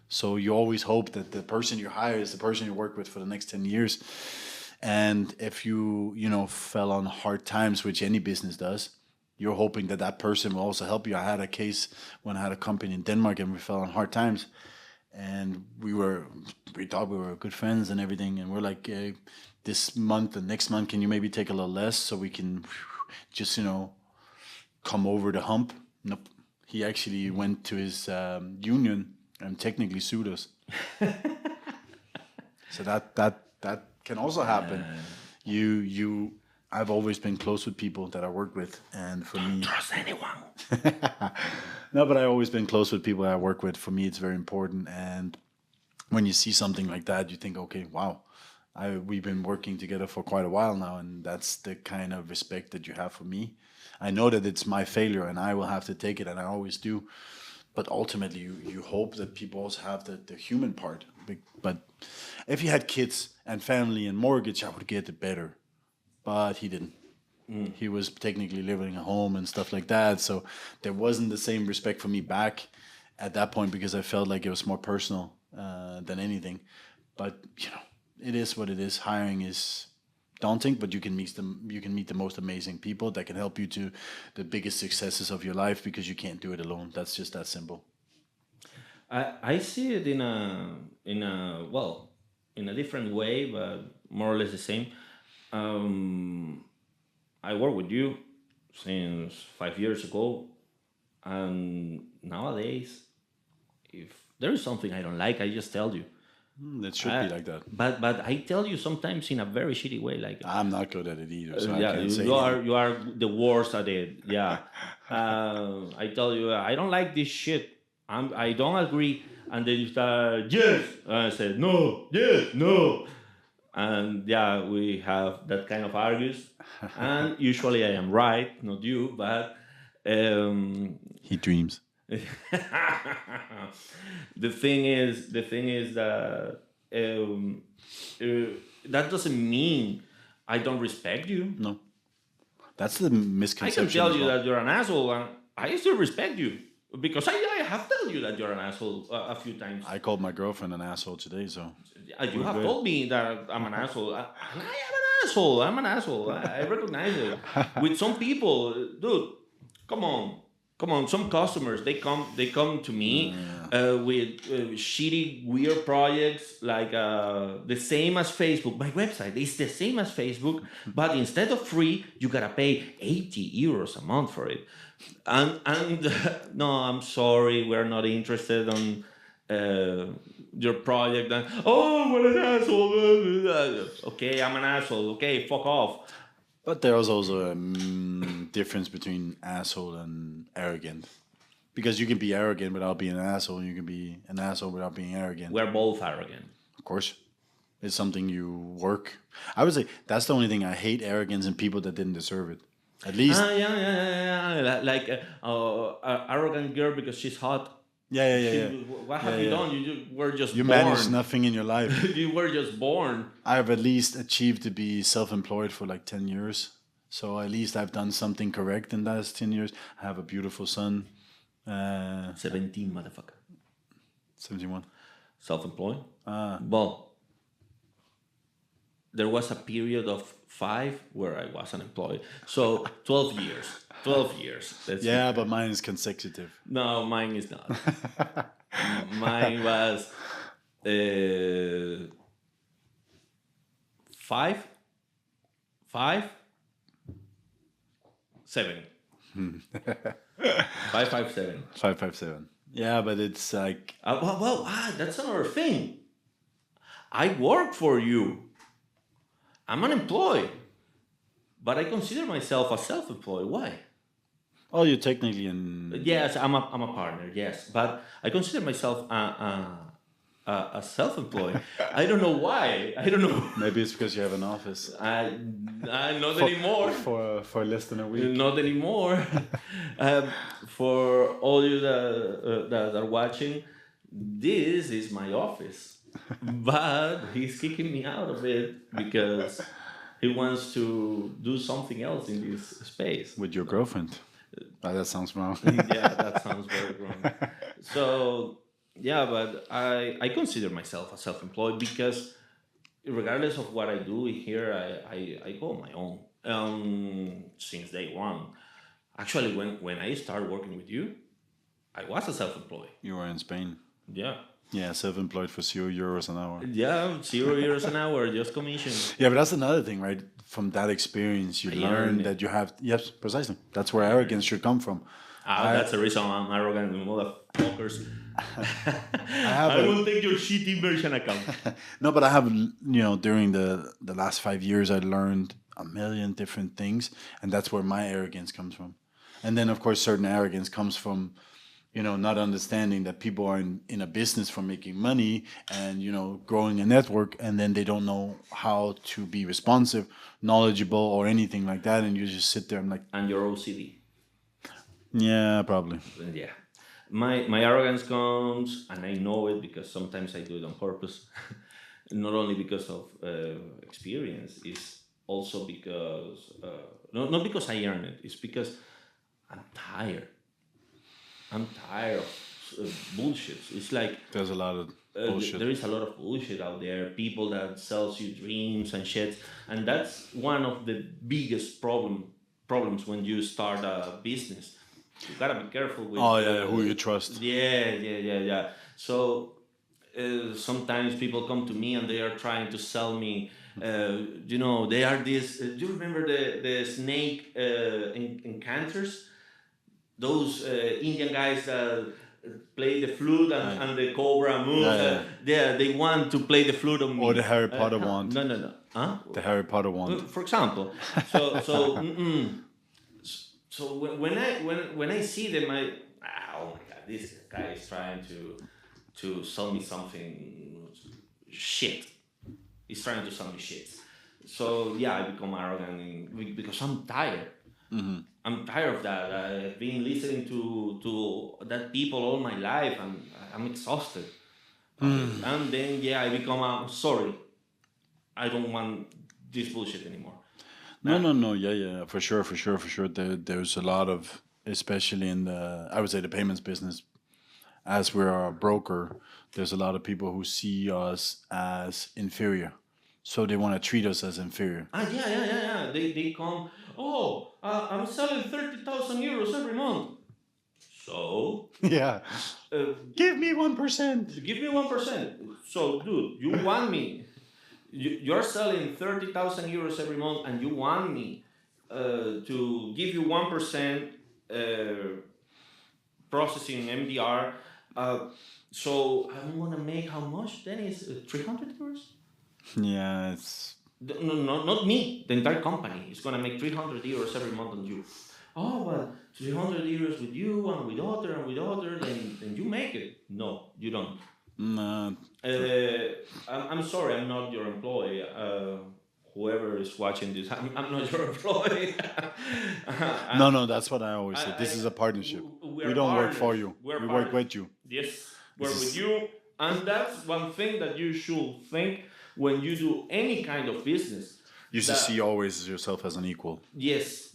So you always hope that the person you hire is the person you work with for the next 10 years. And if you fell on hard times, which any business does, you're hoping that that person will also help you. I had a case when I had a company in Denmark and we fell on hard times. And we thought we were good friends and everything. And we're like, this month and next month, can you maybe take a little less so we can just, come over the hump? Nope. He actually went to his union and technically sued us. So that can also happen. I've always been close with people that I work with, and for me, Trust anyone. no, but I've always been close with people I work with. For me, it's very important. And when you see something like that, you think, okay, wow, we've been working together for quite a while now, and that's the kind of respect that you have for me. I know that it's my failure, and I will have to take it, and I always do. But ultimately, you hope that people also have the human part. But if he had kids and family and mortgage, I would get it better. But he didn't. He was technically living at home and stuff like that. So there wasn't the same respect for me back at that point because I felt like it was more personal than anything. But it is what it is. Hiring is daunting, but you can meet the most amazing people that can help you to the biggest successes of your life because you can't do it alone. That's just that simple. I see it in a different way, but more or less the same. Um, I work with you since 5 years ago, and nowadays, if there is something I don't like, I just tell you. It should be like that. But I tell you sometimes in a very shitty way, like I'm not good at it either, so I yeah, can't say you are the worst at it. Yeah, I tell you, I don't like this shit. I don't agree, and then you start yes. I said no, yes, no, and yeah, we have that kind of argues, and usually I am right, not you, but he dreams. the thing is that that doesn't mean I don't respect you. No, that's the I misconception. can tell as you well. that you're an asshole, and I still respect you because I have told you that you're an asshole a few times. I called my girlfriend an asshole today, so You have good. told me that I'm an asshole, and I am an asshole. I'm an asshole. I recognize it. With some people, dude, come on. Come on, some customers they come to me with shitty weird projects like the same as Facebook. My website is the same as Facebook, but instead of free, you gotta pay 80 euros a month for it. And no, I'm sorry, we're not interested on your project. And oh, what an asshole! Okay, I'm an asshole. Okay, fuck off. But there's also a difference between asshole and arrogant. Because you can be arrogant without being an asshole, and you can be an asshole without being arrogant. We're both arrogant. Of course. It's something you work. I would say that's the only thing I hate arrogance in people that didn't deserve it. At least. Yeah. Like arrogant girl because she's hot. Yeah. What have you done? You were just You born. managed nothing in your life. You were just born. I've at least achieved to be self-employed for like 10 years. So at least I've done something correct in those 10 years. I have a beautiful son. 17, motherfucker. 71. Self-employed? Well, there was a period of 5 where I was unemployed. So 12 years. 12 years. Yeah, but mine is consecutive. No, mine is not. Mine was 5, 7. 557. 557. Yeah, but it's like That's another thing. I work for you. I'm unemployed, but I consider myself a self-employed. Why? oh, you're technically in. Yes, I'm a partner. Yes, but I consider myself a self-employed. I don't know why. I don't know. Maybe it's because you have an office. Not anymore. For less than a week. Not anymore. For all you that are watching, this is my office, but he's kicking me out of it because he wants to do something else in this space. With your girlfriend. That sounds wrong. Yeah, that sounds very wrong. So yeah, but I consider myself a self-employed because regardless of what I do here, I go on my own since day one. Actually, when I started working with you, I was a self-employed. You were in Spain. Yeah. Yeah, self-employed for €0 an hour. Yeah, €0 an hour, just commission. Yeah, but that's another thing, right? From that experience, you learn that you have. Yes, precisely. That's where arrogance should come from. That's the reason I'm arrogant, motherfuckers. I will take your shitty version account. No, but I have, during the last 5 years, I learned a million different things, and that's where my arrogance comes from. And then, of course, certain arrogance comes from, not understanding that people are in a business for making money and, growing a network, and then they don't know how to be responsive, knowledgeable, or anything like that, and you just sit there and like... And your OCD. Yeah, probably. Yeah. My arrogance comes, and I know it because sometimes I do it on purpose, not only because of experience, is also because not because I earn it. It's because I'm tired. I'm tired of bullshit. It's like There's a lot of bullshit. there is a lot of bullshit out there. People that sells you dreams and shit, and that's one of the biggest problems when you start a business. You gotta be careful with. Oh yeah, who you trust. Yeah. So sometimes people come to me and they are trying to sell me. They are this. Do you remember the snake encounters? Those Indian guys that play the flute and the cobra moves. They want to play the flute on me. Or the Harry Potter wand. No. Huh? The Harry Potter wand. For example. So when I see them, oh my god, this guy is trying to sell me something shit. He's trying to sell me shit. So yeah, I become arrogant because I'm tired. Mm-hmm. I'm tired of that. I've been listening to that people all my life, and I'm exhausted. And then I become sorry. I don't want this bullshit anymore. No. Yeah. For sure. There's a lot of, especially in I would say the payments business, as we're a broker, there's a lot of people who see us as inferior. So they want to treat us as inferior. Yeah. They come, I'm selling 30,000 euros every month. So? Yeah. Give me 1%. Give me 1%. So, dude, you want me. You're selling 30,000 euros every month and you want me to give you 1% processing MDR. So I'm going to make how much then? Is 300 euros? Yeah, it's... No, not me. The entire company is going to make 300 euros every month on you. Oh, but 300 euros with you and with other, then you make it. No, you don't. No. I'm sorry, I'm not your employee. Whoever is watching this, I'm not your employee. No, that's what I always say. This is a partnership. We don't work for you. We work with you. Yes, work with you. And that's one thing that you should think when you do any kind of business. You should see always yourself as an equal. Yes,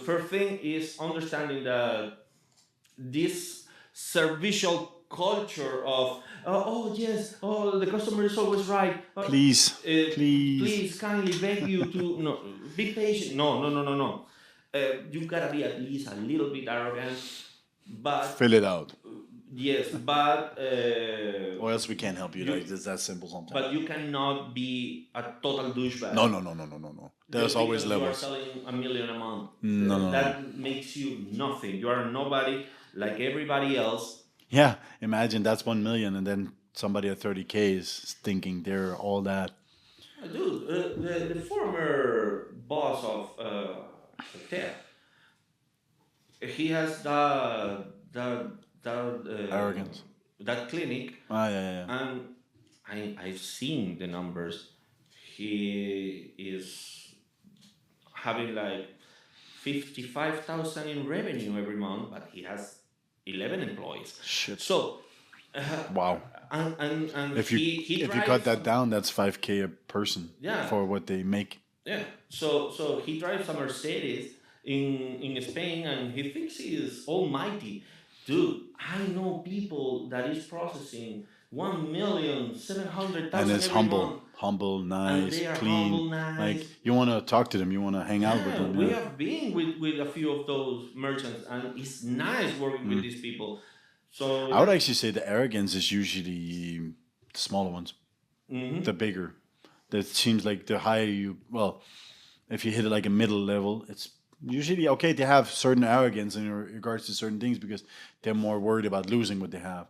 first thing is understanding that this servicial culture of the customer is always right. Please kindly beg you to be patient. No. You gotta be at least a little bit arrogant, but fill it out. Yes, but or else we can't help you. Like it's that simple sometimes. But you cannot be a total douchebag. No. There's always levels. You are selling $1 million a month. No. That makes you nothing. You are nobody like everybody else. Yeah, imagine that's 1 million, and then somebody at 30K is thinking they're all that. Dude, the former boss of Atenea, he has the arrogance. That clinic. Yeah. And I've seen the numbers. He is having like 55,000 in revenue every month, but he has 11 employees. Shit. So, wow. And if you cut that down, that's 5K a person. Yeah. For what they make. Yeah. So he drives a Mercedes in Spain, and he thinks he is almighty. Dude, I know people that is processing 1,700,000 and it's humble, nice, clean. Humble, nice. Like you want to talk to them, you want to hang out with them. We have been with a few of those merchants, and it's nice working with these people. So I would actually say the arrogance is usually the smaller ones, the bigger. That seems like the higher you. Well, if you hit it like a middle level, it's usually okay to have certain arrogance in regards to certain things because they're more worried about losing what they have.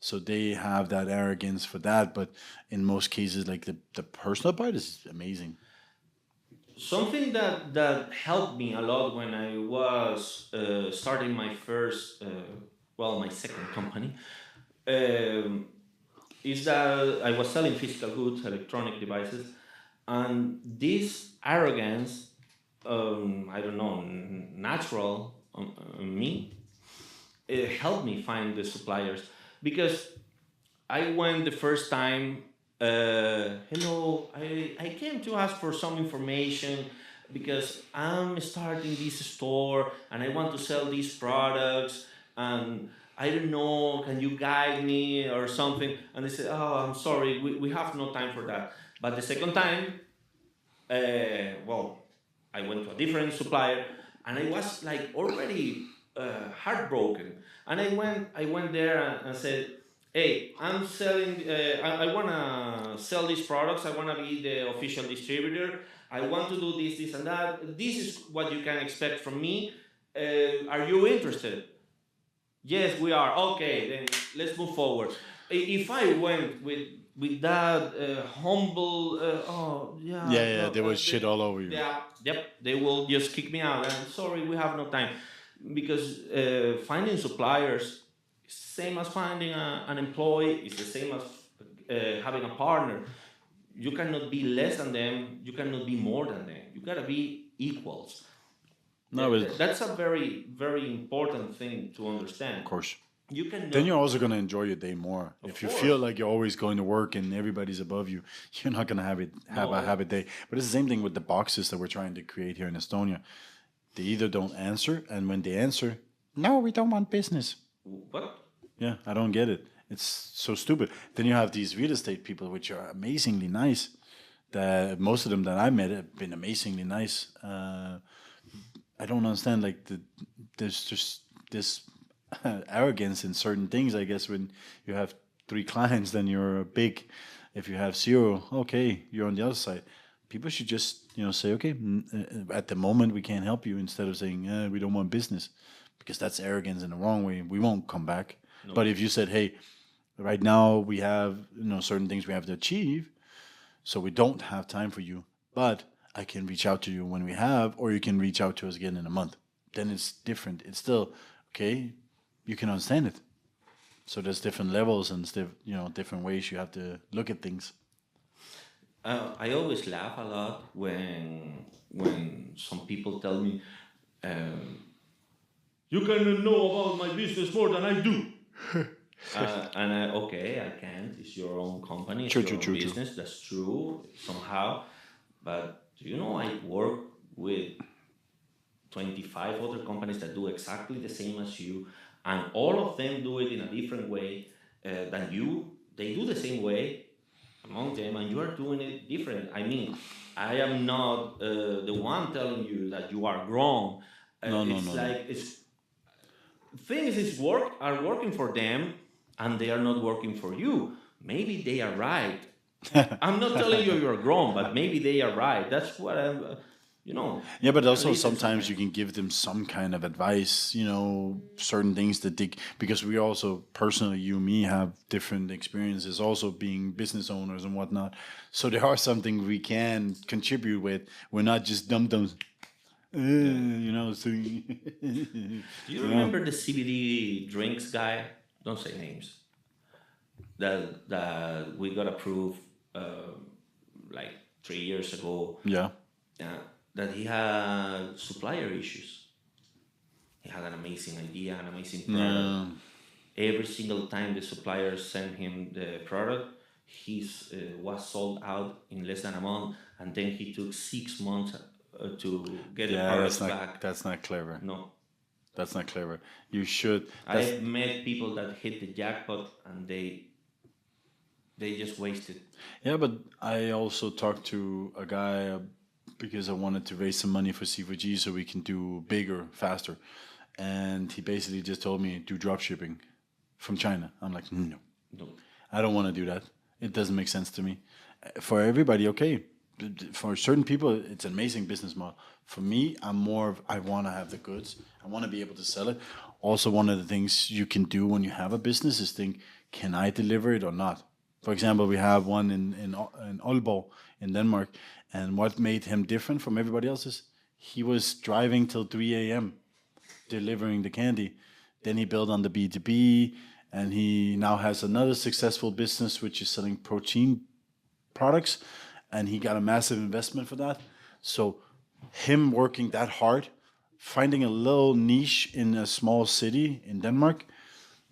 So they have that arrogance for that. But in most cases, like the personal part is amazing. Something that helped me a lot when I was starting my first, my second company, is that I was selling physical goods, electronic devices, and this arrogance, natural me, it helped me find the suppliers because I went the first time hello, I came to ask for some information because I'm starting this store and I want to sell these products and I don't know, can you guide me or something? And they said, oh, I'm sorry, we have no time for that. But the second time, well, I went to a different supplier, and I was like already heartbroken. And I went there and said, "Hey, I'm selling. I wanna sell these products. I wanna be the official distributor. I want to do this, this, and that. This is what you can expect from me. Are you interested?" Yes, we are. Okay, then let's move forward. If I went with that humble, oh Yeah, yeah, yeah, no, there was shit all over you. yeah, yep, they will just kick me out. I'm sorry, we have no time, because finding suppliers, same as finding an employee, is the same as having a partner. You cannot be less than them. You cannot be more than them. You gotta be equals. No, but That's a very, very important thing to of understand. course. You Then cannot, you're also gonna enjoy your day more. of If you feel course, like you're always going to work and everybody's above you, you're not gonna have a day. But it's the same thing with the boxes that we're trying to create here in Estonia. They either don't answer, and when they answer, no, we don't want business. what? Yeah, I don't get it. It's so stupid. Then you have these real estate people, which are amazingly nice. That most of them that I met have been amazingly nice. I don't understand. Like there's just this arrogance in certain things. I guess when you have three clients, then you're big. If you have zero, okay, you're on the other side. People should just say, okay, at the moment we can't help you, instead of saying we don't want business, because that's arrogance in the wrong way. We won't come back. But if you said, hey, right now we have certain things we have to achieve, so we don't have time for you, but I can reach out to you when we have, or you can reach out to us again in a month. Then it's different. It's still okay. You can understand it. So there's different levels and different ways you have to look at things. I always laugh a lot when some people tell me, you cannot know about my business more than I do. Okay, I can't. It's your own company. It's True, your true, own true, true. business. That's true somehow. But do you know I work with 25 other companies that do exactly the same as you, and all of them do it in a different way than you. They do the same way among them, and you are doing it different. I mean, I am not the one telling you that you are wrong. No, no, It's no, no. like it's things is work are working for them, and they are not working for you. Maybe they are right. I'm not telling you you're wrong, but maybe they are right. That's what I'm. Yeah, but You can also listen sometimes you sometimes. can give them some kind of advice, certain things that they, because we also personally, you and me, have different experiences, also being business owners and whatnot. So there are something we can contribute with. We're not just dum dums, Yeah. so, Do you remember the CBD drinks guy? Don't say names. That we got approved like 3 years ago. yeah. Uh, that he had supplier issues. He had an amazing idea, an amazing product. Yeah. Every single time the supplier sent him the product, his was sold out in less than a month, and then he took 6 months to get the Yeah, products back. that's not clever. No, That's not clever. You should. That's I've met people that hit the jackpot and they just wasted. Yeah, but I also talked to a guy because I wanted to raise some money for C4G so we can do bigger, faster. And he basically just told me do drop shipping from China. I'm like, no, No. I don't want to do that. It doesn't make sense to me. For everybody, okay. For certain people, it's an amazing business model. For me, I'm more of, I want to have the goods. I want to be able to sell it. Also, one of the things you can do when you have a business is think, can I deliver it or not? For example, we have one in Aalborg in Denmark. And what made him different from everybody else is he was driving till 3 a.m. delivering the candy. Then he built on the B2B, and he now has another successful business which is selling protein products, and he got a massive investment for that. So him working that hard, finding a little niche in a small city in Denmark,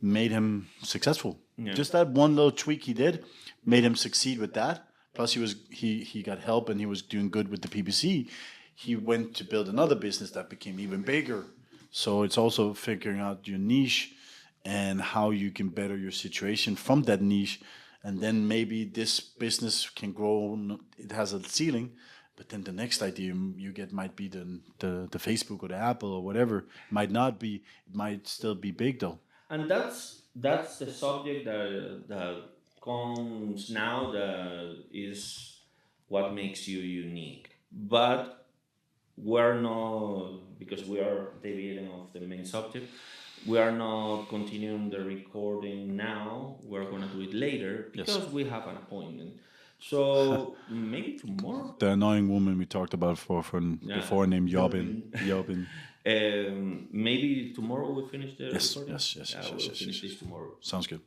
made him successful. Yeah. Just that one little tweak he did made him succeed with that. Plus, he got help and he was doing good with the PPC. He went to build another business that became even bigger. So it's also figuring out your niche and how you can better your situation from that niche. And then maybe this business can grow. It has a ceiling, but then the next idea you get might be the Facebook or the Apple or whatever. Might not be. It might still be big though. And that's the subject that comes now, that is what makes you unique. But we're not, because we are deviating off the main subject, we are not continuing the recording now. We're going to do it later Yes. because we have an appointment. So maybe tomorrow. The annoying woman we talked about before named Yobin. Yobin. Maybe tomorrow we finish the Yes, recording. yes, yes, Yeah, yes, we'll yes, finish yes. this tomorrow. Sounds good.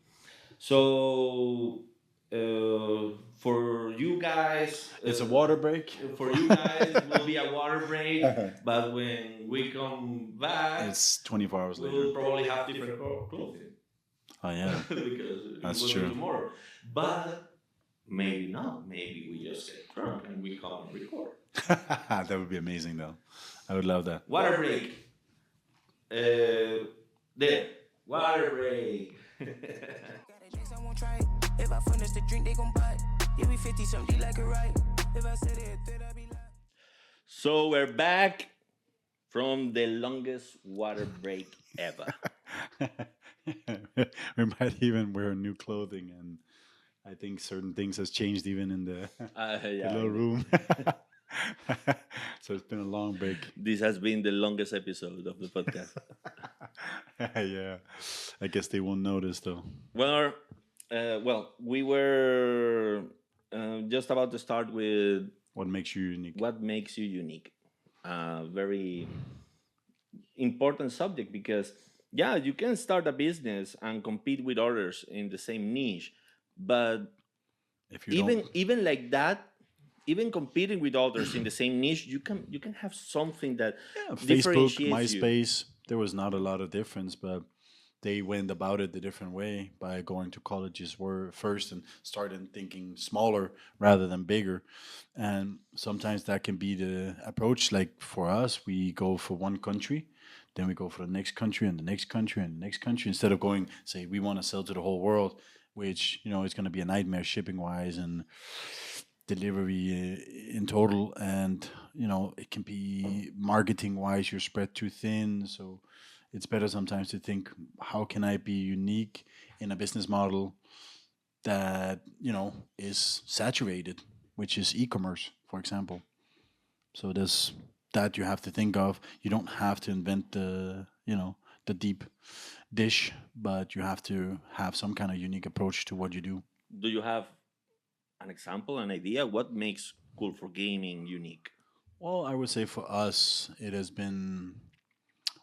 So for you guys, It's a water break. for you guys, it will be a water break. But when we come back, It's 24 hours we'll later. probably have different clothing Oh yeah, because That's it will true. be tomorrow. But maybe not. Maybe we just get drunk and we come and record. that would be amazing though. I would love that. Water break. There. Water break. I won't try it. If I finish the drink, they gon' buy it. Yeah, we 50 something like it right. If I said it, then I be lying. So we're back from the longest water break ever. We might even wear new clothing, and I think certain things has changed even in the, the little room. So it's been a long break. This has been the longest episode of the podcast. Yeah, I guess they won't notice though. Well, we were just about to start with What makes you unique? what makes you unique. Very important subject because, yeah, you can start a business and compete with others in the same niche, but If you don't, even like that, even competing with others in the same niche, you can have something that Facebook, differentiates you. MySpace, there was not a lot of difference, but they went about it a different way by going to colleges were first and started thinking smaller rather than bigger. And sometimes that can be the approach. Like for us, we go for one country, then we go for the next country and the next country and the next country instead of going, say, we want to sell to the whole world, which, you know, it's going to be a nightmare shipping wise and delivery in total. And, you know, it can be marketing wise, you're spread too thin. So it's better sometimes to think, how can I be unique in a business model that, you know, is saturated, which is e-commerce, for example. So there's that you have to think of. You don't have to invent the, you know, the deep dish, but you have to have some kind of unique approach to what you do. Do you have an example, an idea? What makes Cool for Gaming unique? Well, I would say for us, it has been,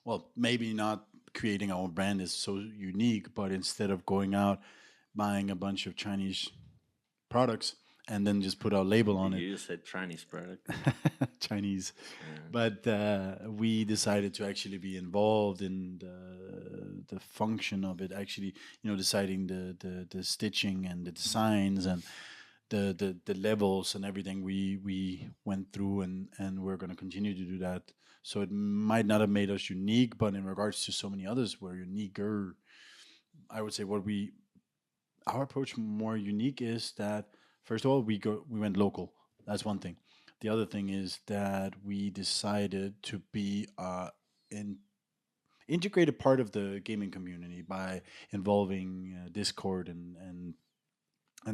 well, maybe not creating our own brand is so unique, but instead of going out buying a bunch of Chinese products and then just put our label on it, You said Chinese product. Chinese. But we decided to actually be involved in the function of it, actually, you know, deciding the stitching and the designs and the levels and everything we went through, and we're going to continue to do that. So it might not have made us unique, but in regards to so many others, we're uniquer. I would say our approach more unique is that first of all we went local. That's one thing. The other thing is that we decided to be an integrated part of the gaming community by involving Discord and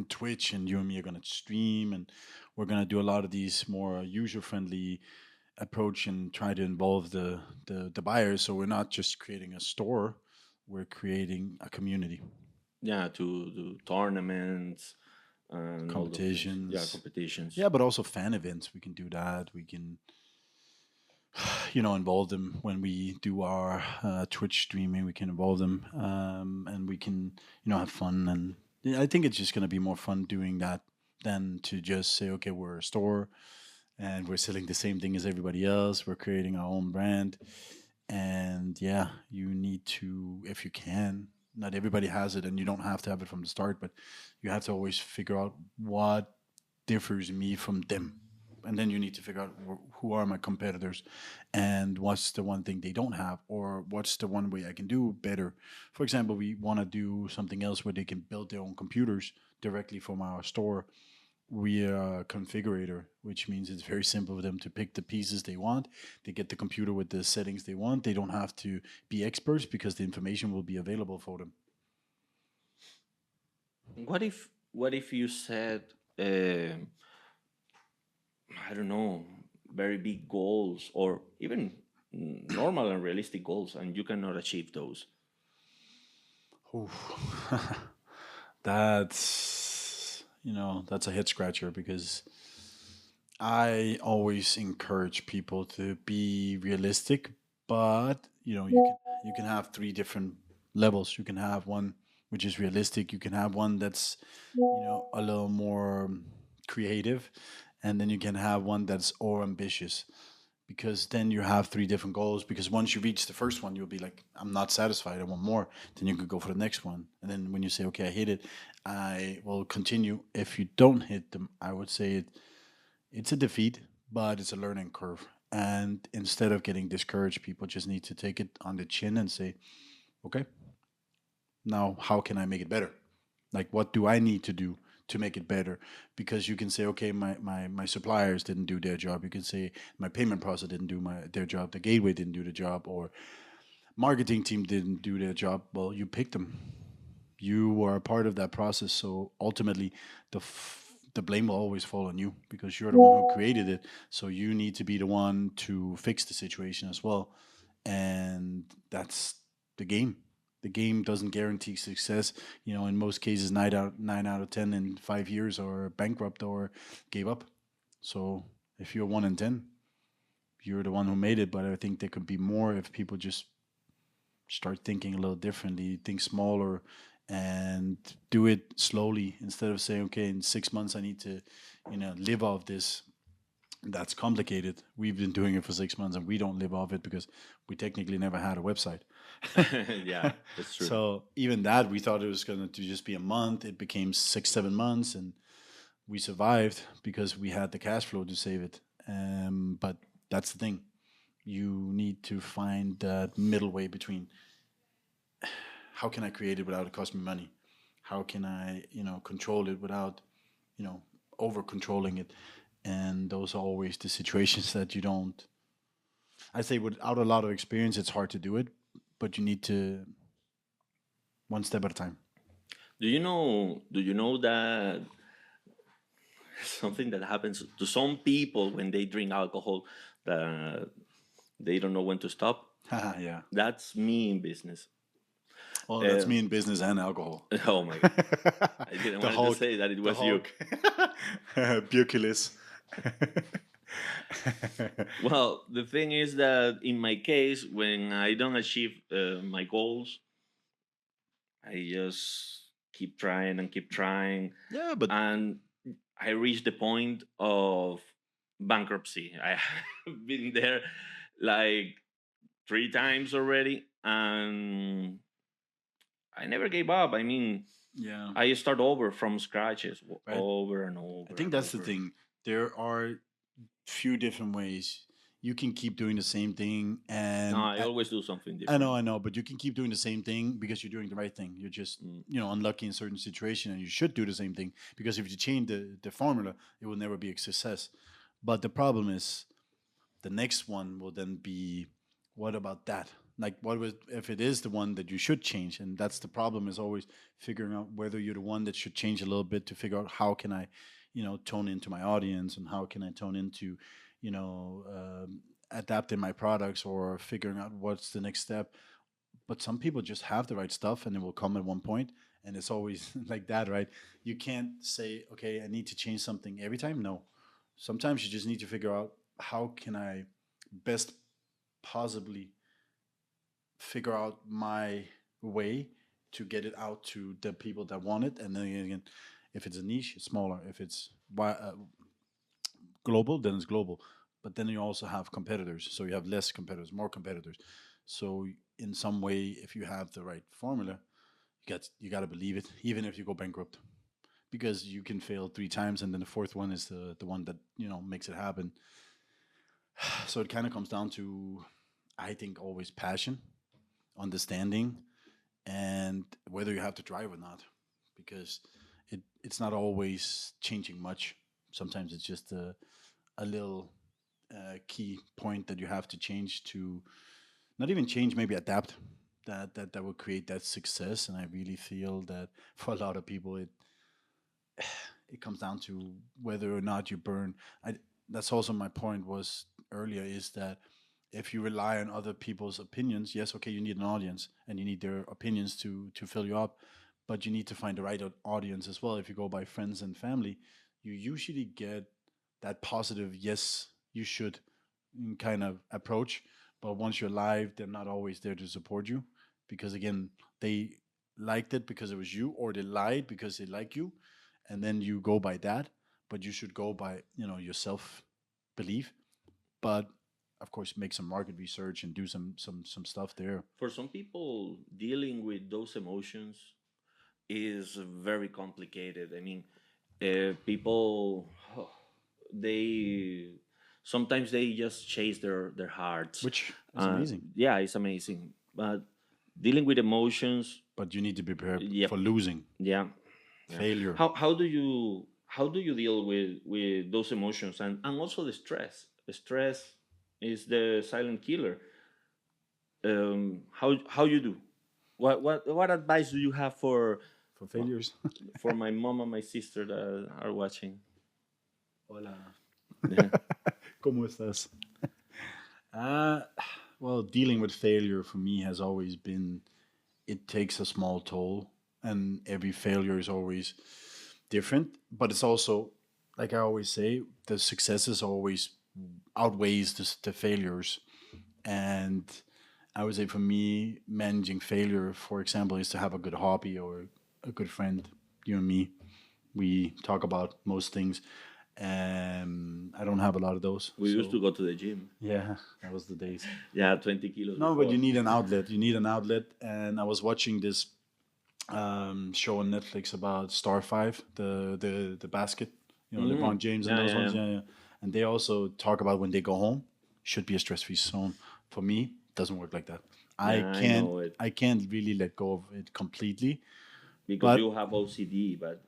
Twitch, and you and me are going to stream, and we're going to do a lot of these more user friendly approach and try to involve the buyers. So we're not just creating a store, we're creating a community. Yeah, to do tournaments and all those things. Competitions. Yeah, competitions. Yeah, but also fan events. We can do that. We can, you know, involve them when we do our Twitch streaming. We can involve them, and we can, you know, have fun. And yeah, I think it's just going to be more fun doing that than to just say, okay, we're a store and we're selling the same thing as everybody else. We're creating our own brand. And yeah, you need to, if you can, not everybody has it, and you don't have to have it from the start, but you have to always figure out what differs me from them. And then you need to figure out who are my competitors and what's the one thing they don't have, or what's the one way I can do better. For example, we want to do something else where they can build their own computers directly from our store. We are a configurator, which means it's very simple for them to pick the pieces they want. They get the computer with the settings they want. They don't have to be experts because the information will be available for them. What if you said, um I don't know, very big goals, or even normal and realistic goals, and you cannot achieve those? Oof. That's a head scratcher because I always encourage people to be realistic, but you can have three different levels. You can have one which is realistic. You can have one that's a little more creative, and then you can have one that's more ambitious. Because then you have three different goals. Because once you reach the first one, you'll be like, I'm not satisfied. I want more. Then you could go for the next one. And then when you say, okay, I hit it, I will continue. If you don't hit them, I would say it's a defeat, but it's a learning curve. And instead of getting discouraged, people just need to take it on the chin and say, okay, now how can I make it better? Like, what do I need to do to make it better? Because you can say, okay, my suppliers didn't do their job. You can say my payment process didn't do their job. The gateway didn't do the job, or marketing team didn't do their job. Well, you picked them. You were a part of that process. So ultimately, the blame will always fall on you because you're the one who created it. So you need to be the one to fix the situation as well. And that's the game. The game doesn't guarantee success. In most cases, nine out of 10 in 5 years are bankrupt or gave up. So if you're 1 in 10, you're the one who made it. But I think there could be more if people just start thinking a little differently, think smaller, and do it slowly instead of saying, okay, in 6 months I need to, live off this. That's complicated. We've been doing it for 6 months and we don't live off it because we technically never had a website. Yeah, that's true. So even that, we thought it was going to just be a month. It became 6, 7 months, and we survived because we had the cash flow to save it. But that's the thing. You need to find that middle way between how can I create it without it costing me money? How can I, control it without, over controlling it? And those are always the situations that you don't. I say without a lot of experience, it's hard to do it, but you need to one step at a time. Do you know that something that happens to some people when they drink alcohol, that they don't know when to stop? Yeah. That's me in business. Well, that's me in business and alcohol. Oh my god. I didn't The want to Hulk. say that it The was you. Hulk. Buculus. Well, the thing is that in my case, when I don't achieve my goals, I just keep trying and keep trying, Yeah, but and I reach the point of bankruptcy. I have been there like 3 times already, and I never gave up. I mean, yeah, I start over from scratches, right. over and I over think and that's the over. thing. There are few different ways you can keep doing the same thing, No, and I always do something I different. know, I know, but you can keep doing the same thing because you're doing the right thing. You're just, Mm. unlucky in certain situation, and you should do the same thing because if you change the formula, it will never be a success. But the problem is, the next one will then be, what about that? Like, what was if it is the one that you should change? And that's the problem, is always figuring out whether you're the one that should change a little bit to figure out how can I, tone into my audience, and how can I tone into, adapting my products, or figuring out what's the next step. But some people just have the right stuff and it will come at one point, and it's always like that, right? You can't say, okay, I need to change something every time. No, sometimes you just need to figure out how can I best possibly figure out my way to get it out to the people that want it. And then again, if it's a niche, it's smaller. If it's global, then it's global. But then you also have competitors, so you have less competitors, more competitors. So in some way, if you have the right formula, you got to believe it, even if you go bankrupt, because you can fail 3 times, and then the fourth one is the one that makes it happen. So it kind of comes down to, I think, always passion, understanding, and whether you have to drive or not, because it's not always changing much. Sometimes it's just a little key point that you have to change, to not even change, maybe adapt, that will create that success. And I really feel that for a lot of people, it comes down to whether or not you burn. That's also my point was earlier, is that if you rely on other people's opinions, yes, okay, you need an audience and you need their opinions to fill you up, but you need to find the right audience as well. If you go by friends and family, you usually get that positive, yes, you should, kind of approach. But once you're live, they're not always there to support you, because again, they liked it because it was you, or they lied because they like you, and then you go by that. But you should go by your self belief. But of course, make some market research and do some stuff there. For some people, dealing with those emotions is very complicated. I mean, people, they sometimes they just chase their hearts, Which is amazing. Yeah, it's amazing. But dealing with emotions, But you need to be prepared Yep. for losing, yeah. failure. How do you deal with those emotions, and also the stress? The stress is the silent killer. How you do? What advice do you have For failures. for my mom and my sister that are watching? Hola. Yeah. ¿Cómo estás? Uh, well, dealing with failure for me has always been, it takes a small toll, and every failure is always different. But it's also, like I always say, the successes always outweighs the failures. And I would say for me, managing failure, for example, is to have a good hobby or a good friend. You and me, we talk about most things. I don't have a lot of those. We used so- to go to the gym. Yeah, that was the days. Yeah, 20 kilos. No, but before. you need an outlet. You need an outlet. And I was watching this show on Netflix about Star Five, the basket, LeBron James and Yeah, those yeah, ones. yeah. Yeah, yeah. And they also talk about when they go home, should be a stress-free zone. For me, it doesn't work like that. Yeah, I know it. I can't really let go of it completely. Because But- you have OCD, but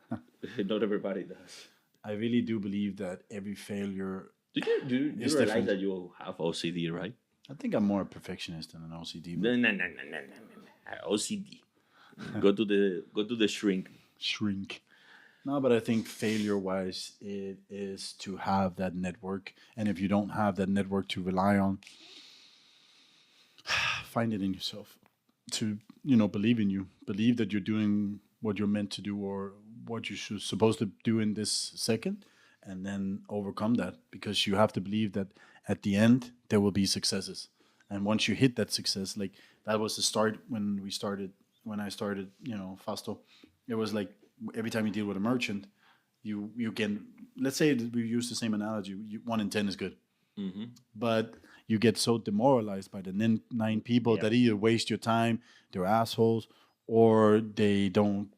not everybody does. I really do believe that every failure. Do you It's realize different. that you have OCD, right? I think I'm more a perfectionist than an OCD. But No. OCD. Go to the shrink. shrink. No, but I think failure wise, it is to have that network. And if you don't have that network to rely on, find it in yourself. To, believe in you. Believe that you're doing what you're meant to do, or what you should supposed to do in this second, and then overcome that, because you have to believe that at the end there will be successes. And once you hit that success, like that was the start when I started, Fasto. It was like every time you deal with a merchant, you can, let's say that we use the same analogy. 1 in 10 is good, but you get so demoralized by the nine people that either waste your time, they're assholes, or they don't,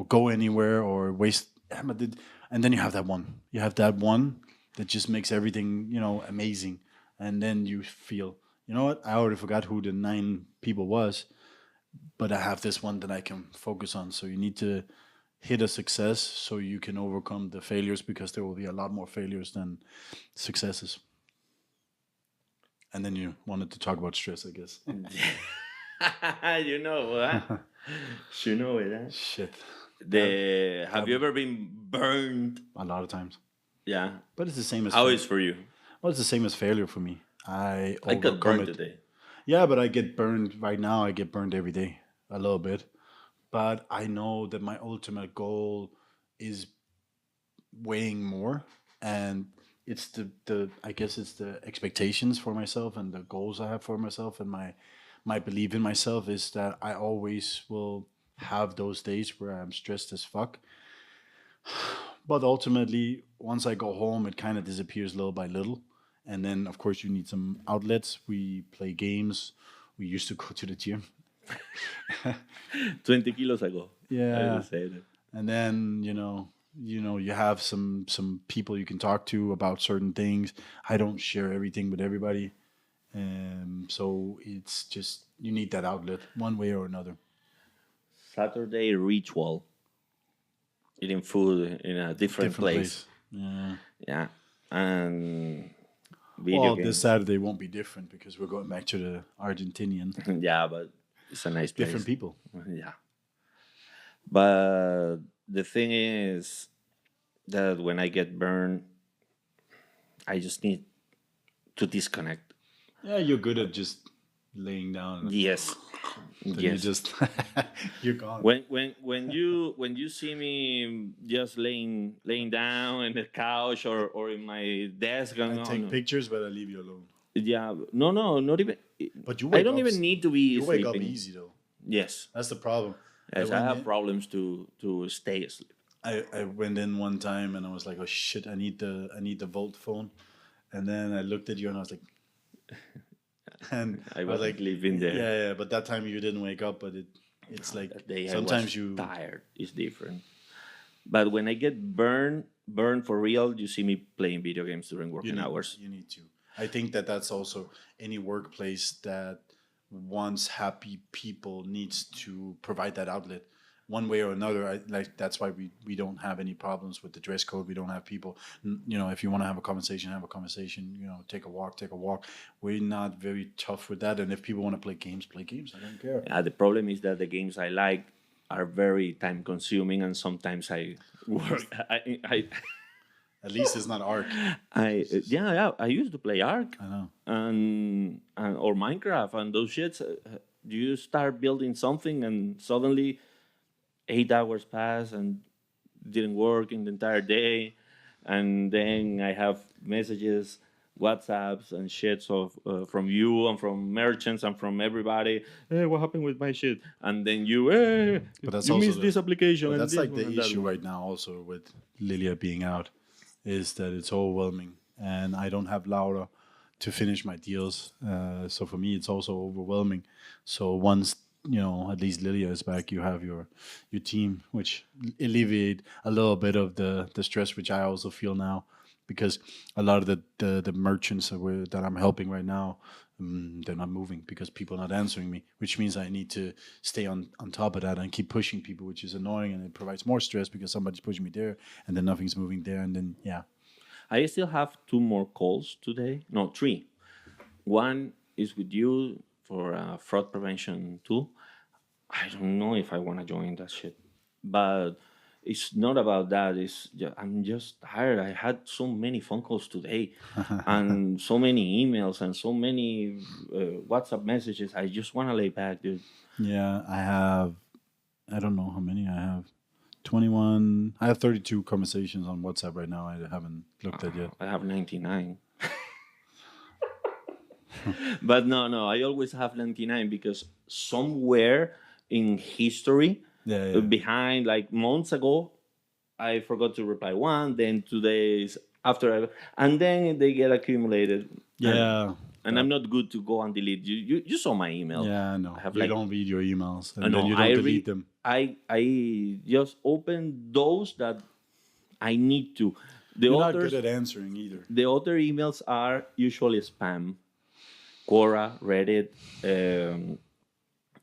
go anywhere, or waste. And then you have that one. You have that one that just makes everything, amazing. And then you feel, you know what? I already forgot who the 9 people was, but I have this one that I can focus on. So you need to hit a success so you can overcome the failures, because there will be a lot more failures than successes. And then you wanted to talk about stress, I guess. You know, huh? You know it, huh? Shit. Have you ever been burned? A lot of times. Yeah. But it's the same as How is for you? well, it's the same as failure for me. I I got overcome burned it. today. Yeah, but I get burned right now. I get burned every day, a little bit. But I know that my ultimate goal is weighing more, and it's the I guess it's the expectations for myself and the goals I have for myself, and my belief in myself is that I always will have those days where I'm stressed as fuck. But ultimately, once I go home, it kind of disappears little by little. And then, of course, you need some outlets. We play games. We used to go to the gym. 20 kilos ago. Yeah. say that. And then you have some people you can talk to about certain things. I don't share everything with everybody, so it's just you need that outlet one way or another. Saturday ritual, eating food in a different Different place. place. Yeah. Yeah, and video Well, this games. Saturday won't be different because we're going back to the Argentinian. Yeah, but it's a nice Different place. people. Yeah, but the thing is that when I get burned, I just need to disconnect. Yeah, you're good at just laying down. Yes, Then you yes. just you're gone. When you see me just laying down in the couch or in my desk, I take pictures, but I leave you alone. yeah, no, not even. But you I wake don't up. even need to be You wake up sleeping. easy though. Yes, That's the problem. yes, I went have in- problems to stay asleep. I went in one time and I was like, oh shit, I need the Volt phone, and then I looked at you and I was like, and I was was like, sleeping there. yeah, but that time you didn't wake up, but it's like That day I sometimes was you tired. It's different. But when I get burned for real, you see me playing video games during working hours. You need to. I think that's also any workplace that wants happy people needs to provide that outlet one way or another. That's why we don't have any problems with the dress code. We don't have people. If you want to have a conversation, have a conversation. Take a walk, take a walk. We're not very tough with that. And if people want to play games, play games. I don't care. The problem is that the games I like are very time consuming, and sometimes I work. At least it's not Ark. I used to play Ark I know. and or Minecraft and those shits. You start building something and suddenly 8 hours pass and didn't work in the entire day, and then I have messages, WhatsApps and shits of from you and from merchants and from everybody. Hey, what happened with my shit? And then But that's you also missed this application. But And that's this like one the and that issue one. right now, also with Lilia being out, is that it's overwhelming, and I don't have Laura to finish my deals. So for me, it's also overwhelming. So once at least Lilia is back, you have your team, which alleviate a little bit of the stress, which I also feel now, because a lot of the merchants that I'm helping right now, they're not moving because people are not answering me, which means I need to stay on top of that and keep pushing people, which is annoying, and it provides more stress because somebody's pushing me there and then nothing's moving there, and then I still have 2 more calls today. No, 3. One is with you for fraud prevention tool. I don't know if I want to join that shit, but it's not about that. I'm just tired. I had so many phone calls today, and so many emails and so many WhatsApp messages. I just want to lay back, dude. I don't know how many I have. 21. I have 32 conversations on WhatsApp right now. I haven't looked at yet. I have 99. But no, I always have 99 because somewhere in history, behind like months ago, I forgot to reply one, then 2 days after, and then they get accumulated. And I'm not good to go and delete. You saw my email. Yeah, no. I have You don't read your emails, and no, then you don't delete them. I just open those that I need to. You're not good at answering either. The other emails are usually spam. Quora, Reddit,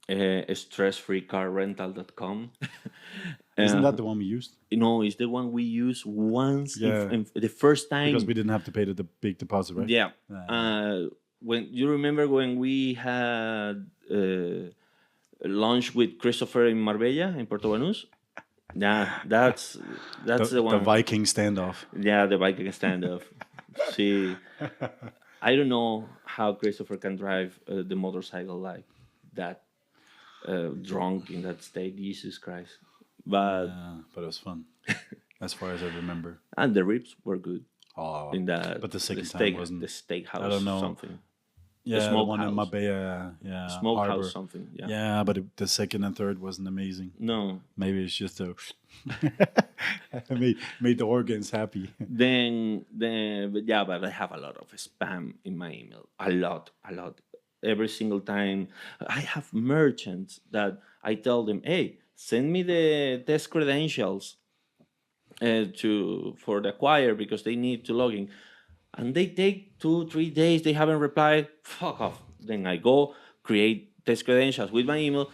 stressfreecarrental.com. Isn't that the one we used? No, it's the one we used once Yeah. the first time. Because we didn't have to pay the big deposit, right? Yeah. When you remember when we had lunch with Christopher in Marbella, in Puerto Banús? Yeah, that's the one. The Viking standoff. Yeah, the Viking standoff. See, I don't know how Christopher can drive the motorcycle like that, drunk in that state. Jesus Christ! But it was fun, as far as I remember. And the ribs were good. Oh, in that, but the second steak, time wasn't. The steakhouse. I don't know. Something. Yeah, the one in Marbella. Yeah, smokehouse something. Yeah. Yeah, but the second and third wasn't amazing. No. Maybe it's just made the organs happy. But I have a lot of spam in my email. A lot. Every single time. I have merchants that I tell them, hey, send me the test credentials for the acquire because they need to log in. And they take 2-3 days, they haven't replied. Fuck off. Then I go create test credentials with my email,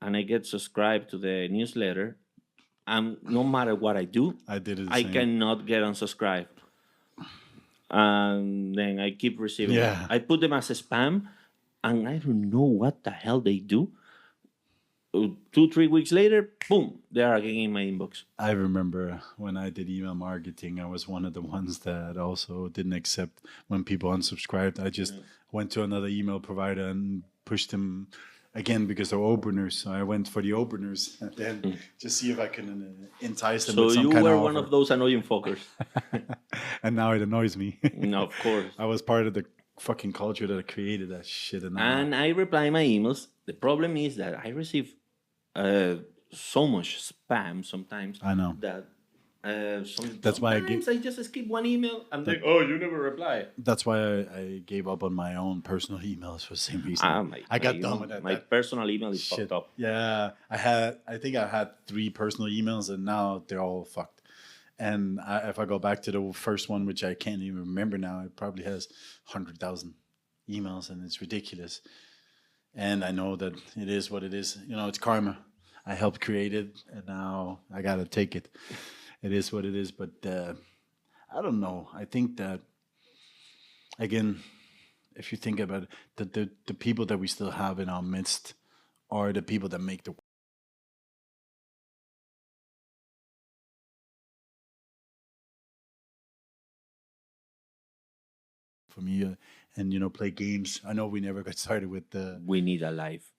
and I get subscribed to the newsletter. And no matter what I do, I did it. I cannot get unsubscribed. And then I keep receiving it. I put them as a spam, and I don't know what the hell they do. 2-3 weeks later, boom, they are again in my inbox. I remember when I did email marketing, I was one of the ones that also didn't accept when people unsubscribed. I just went to another email provider and pushed them again because they're openers. So I went for the openers and then just see if I can entice them with some kind of offer. So you were one of those annoying fuckers. And now it annoys me. No, of course. I was part of the fucking culture that created that shit. And I reply my emails. The problem is that I receive so much spam sometimes. I know. That that's why I just skip one email and then, oh, you never reply. That's why I gave up on my own personal emails for the same reason. I got done with that. My personal email is fucked up. Yeah, I think I had 3 personal emails and now they're all fucked. And if I go back to the first one, which I can't even remember now, it probably has 100,000 emails and it's ridiculous. And I know that it is what it is. You know, it's karma. I helped create it, and now I gotta take it. It is what it is. But I don't know. I think that, again, if you think about it, the people that we still have in our midst are the people that make the for me and play games. I know we never got started with the. We need a life.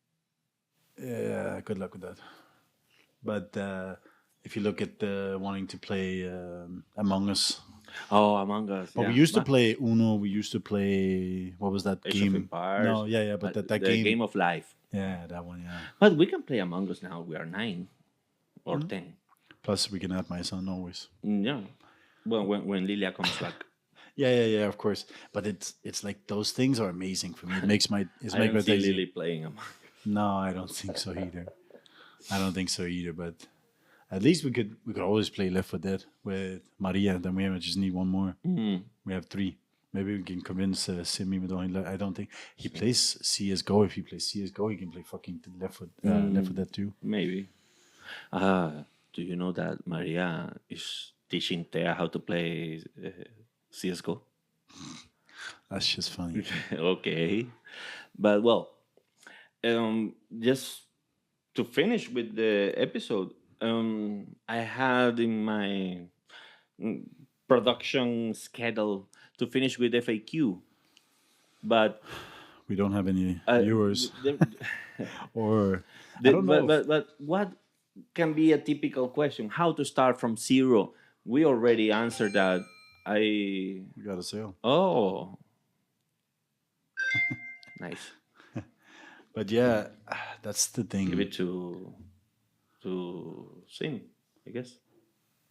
Yeah, good luck with that. But if you look at wanting to play Among Us. Oh, Among Us. But we used to play Uno. We used to play, what was that Age game? of Empires. No, yeah, but that game. Game of Life. Yeah, that one, yeah. But we can play Among Us now. We are 9 or 10. Plus, we can add my son always. Yeah. Well, when Lilia comes back. Yeah, of course. But it's like those things are amazing for me. It makes my I don't see Lily playing Among Us. No, I don't think so either. But at least we could always play Left 4 Dead with Maria. Then we just need one more. Mm-hmm. We have 3. Maybe we can convince Simi. I don't think he plays CS:GO. If he plays CS:GO, he can play fucking Left 4 Dead too. Maybe. Do you know that Maria is teaching Thea how to play CS:GO? That's just funny. Okay. But well, just to finish with the episode, I had in my production schedule to finish with FAQ, but we don't have any viewers. Or I don't know. But what can be a typical question? How to start from zero? We already answered that. We got a sale. Oh, nice. But yeah, that's the thing. Give it to Sim, I guess.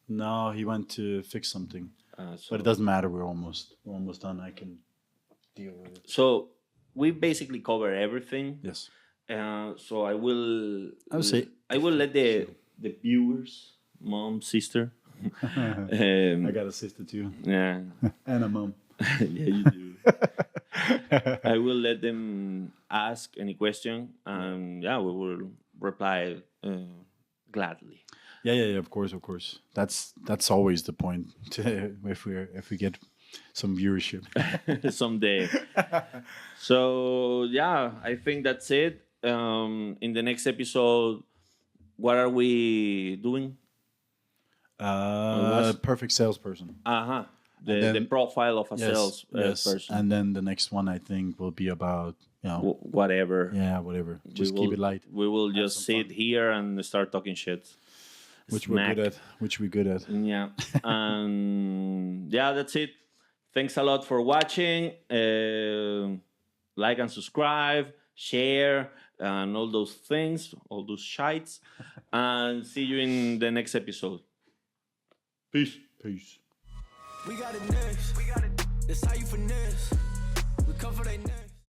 No, he went to fix something. So but it doesn't matter. We're almost done. I can deal with it. So we basically cover everything. Yes. So I will let the viewers, mom, sister. I got a sister too. Yeah. And a mom. Yeah, you do. I will let them ask any question, and we will reply gladly. Yeah. Of course. That's always the point. If we get some viewership someday. So I think that's it. In the next episode, what are we doing? Perfect salesperson. The profile of a sales person. And then the next one I think will be about whatever. Yeah, whatever. Just keep it light. We will just sit here and start talking shit. Which we're good at. Yeah. And that's it. Thanks a lot for watching. Like and subscribe, share, and all those things, all those shites. And see you in the next episode. Peace. We got it next. That's how you finesse. We come for they next.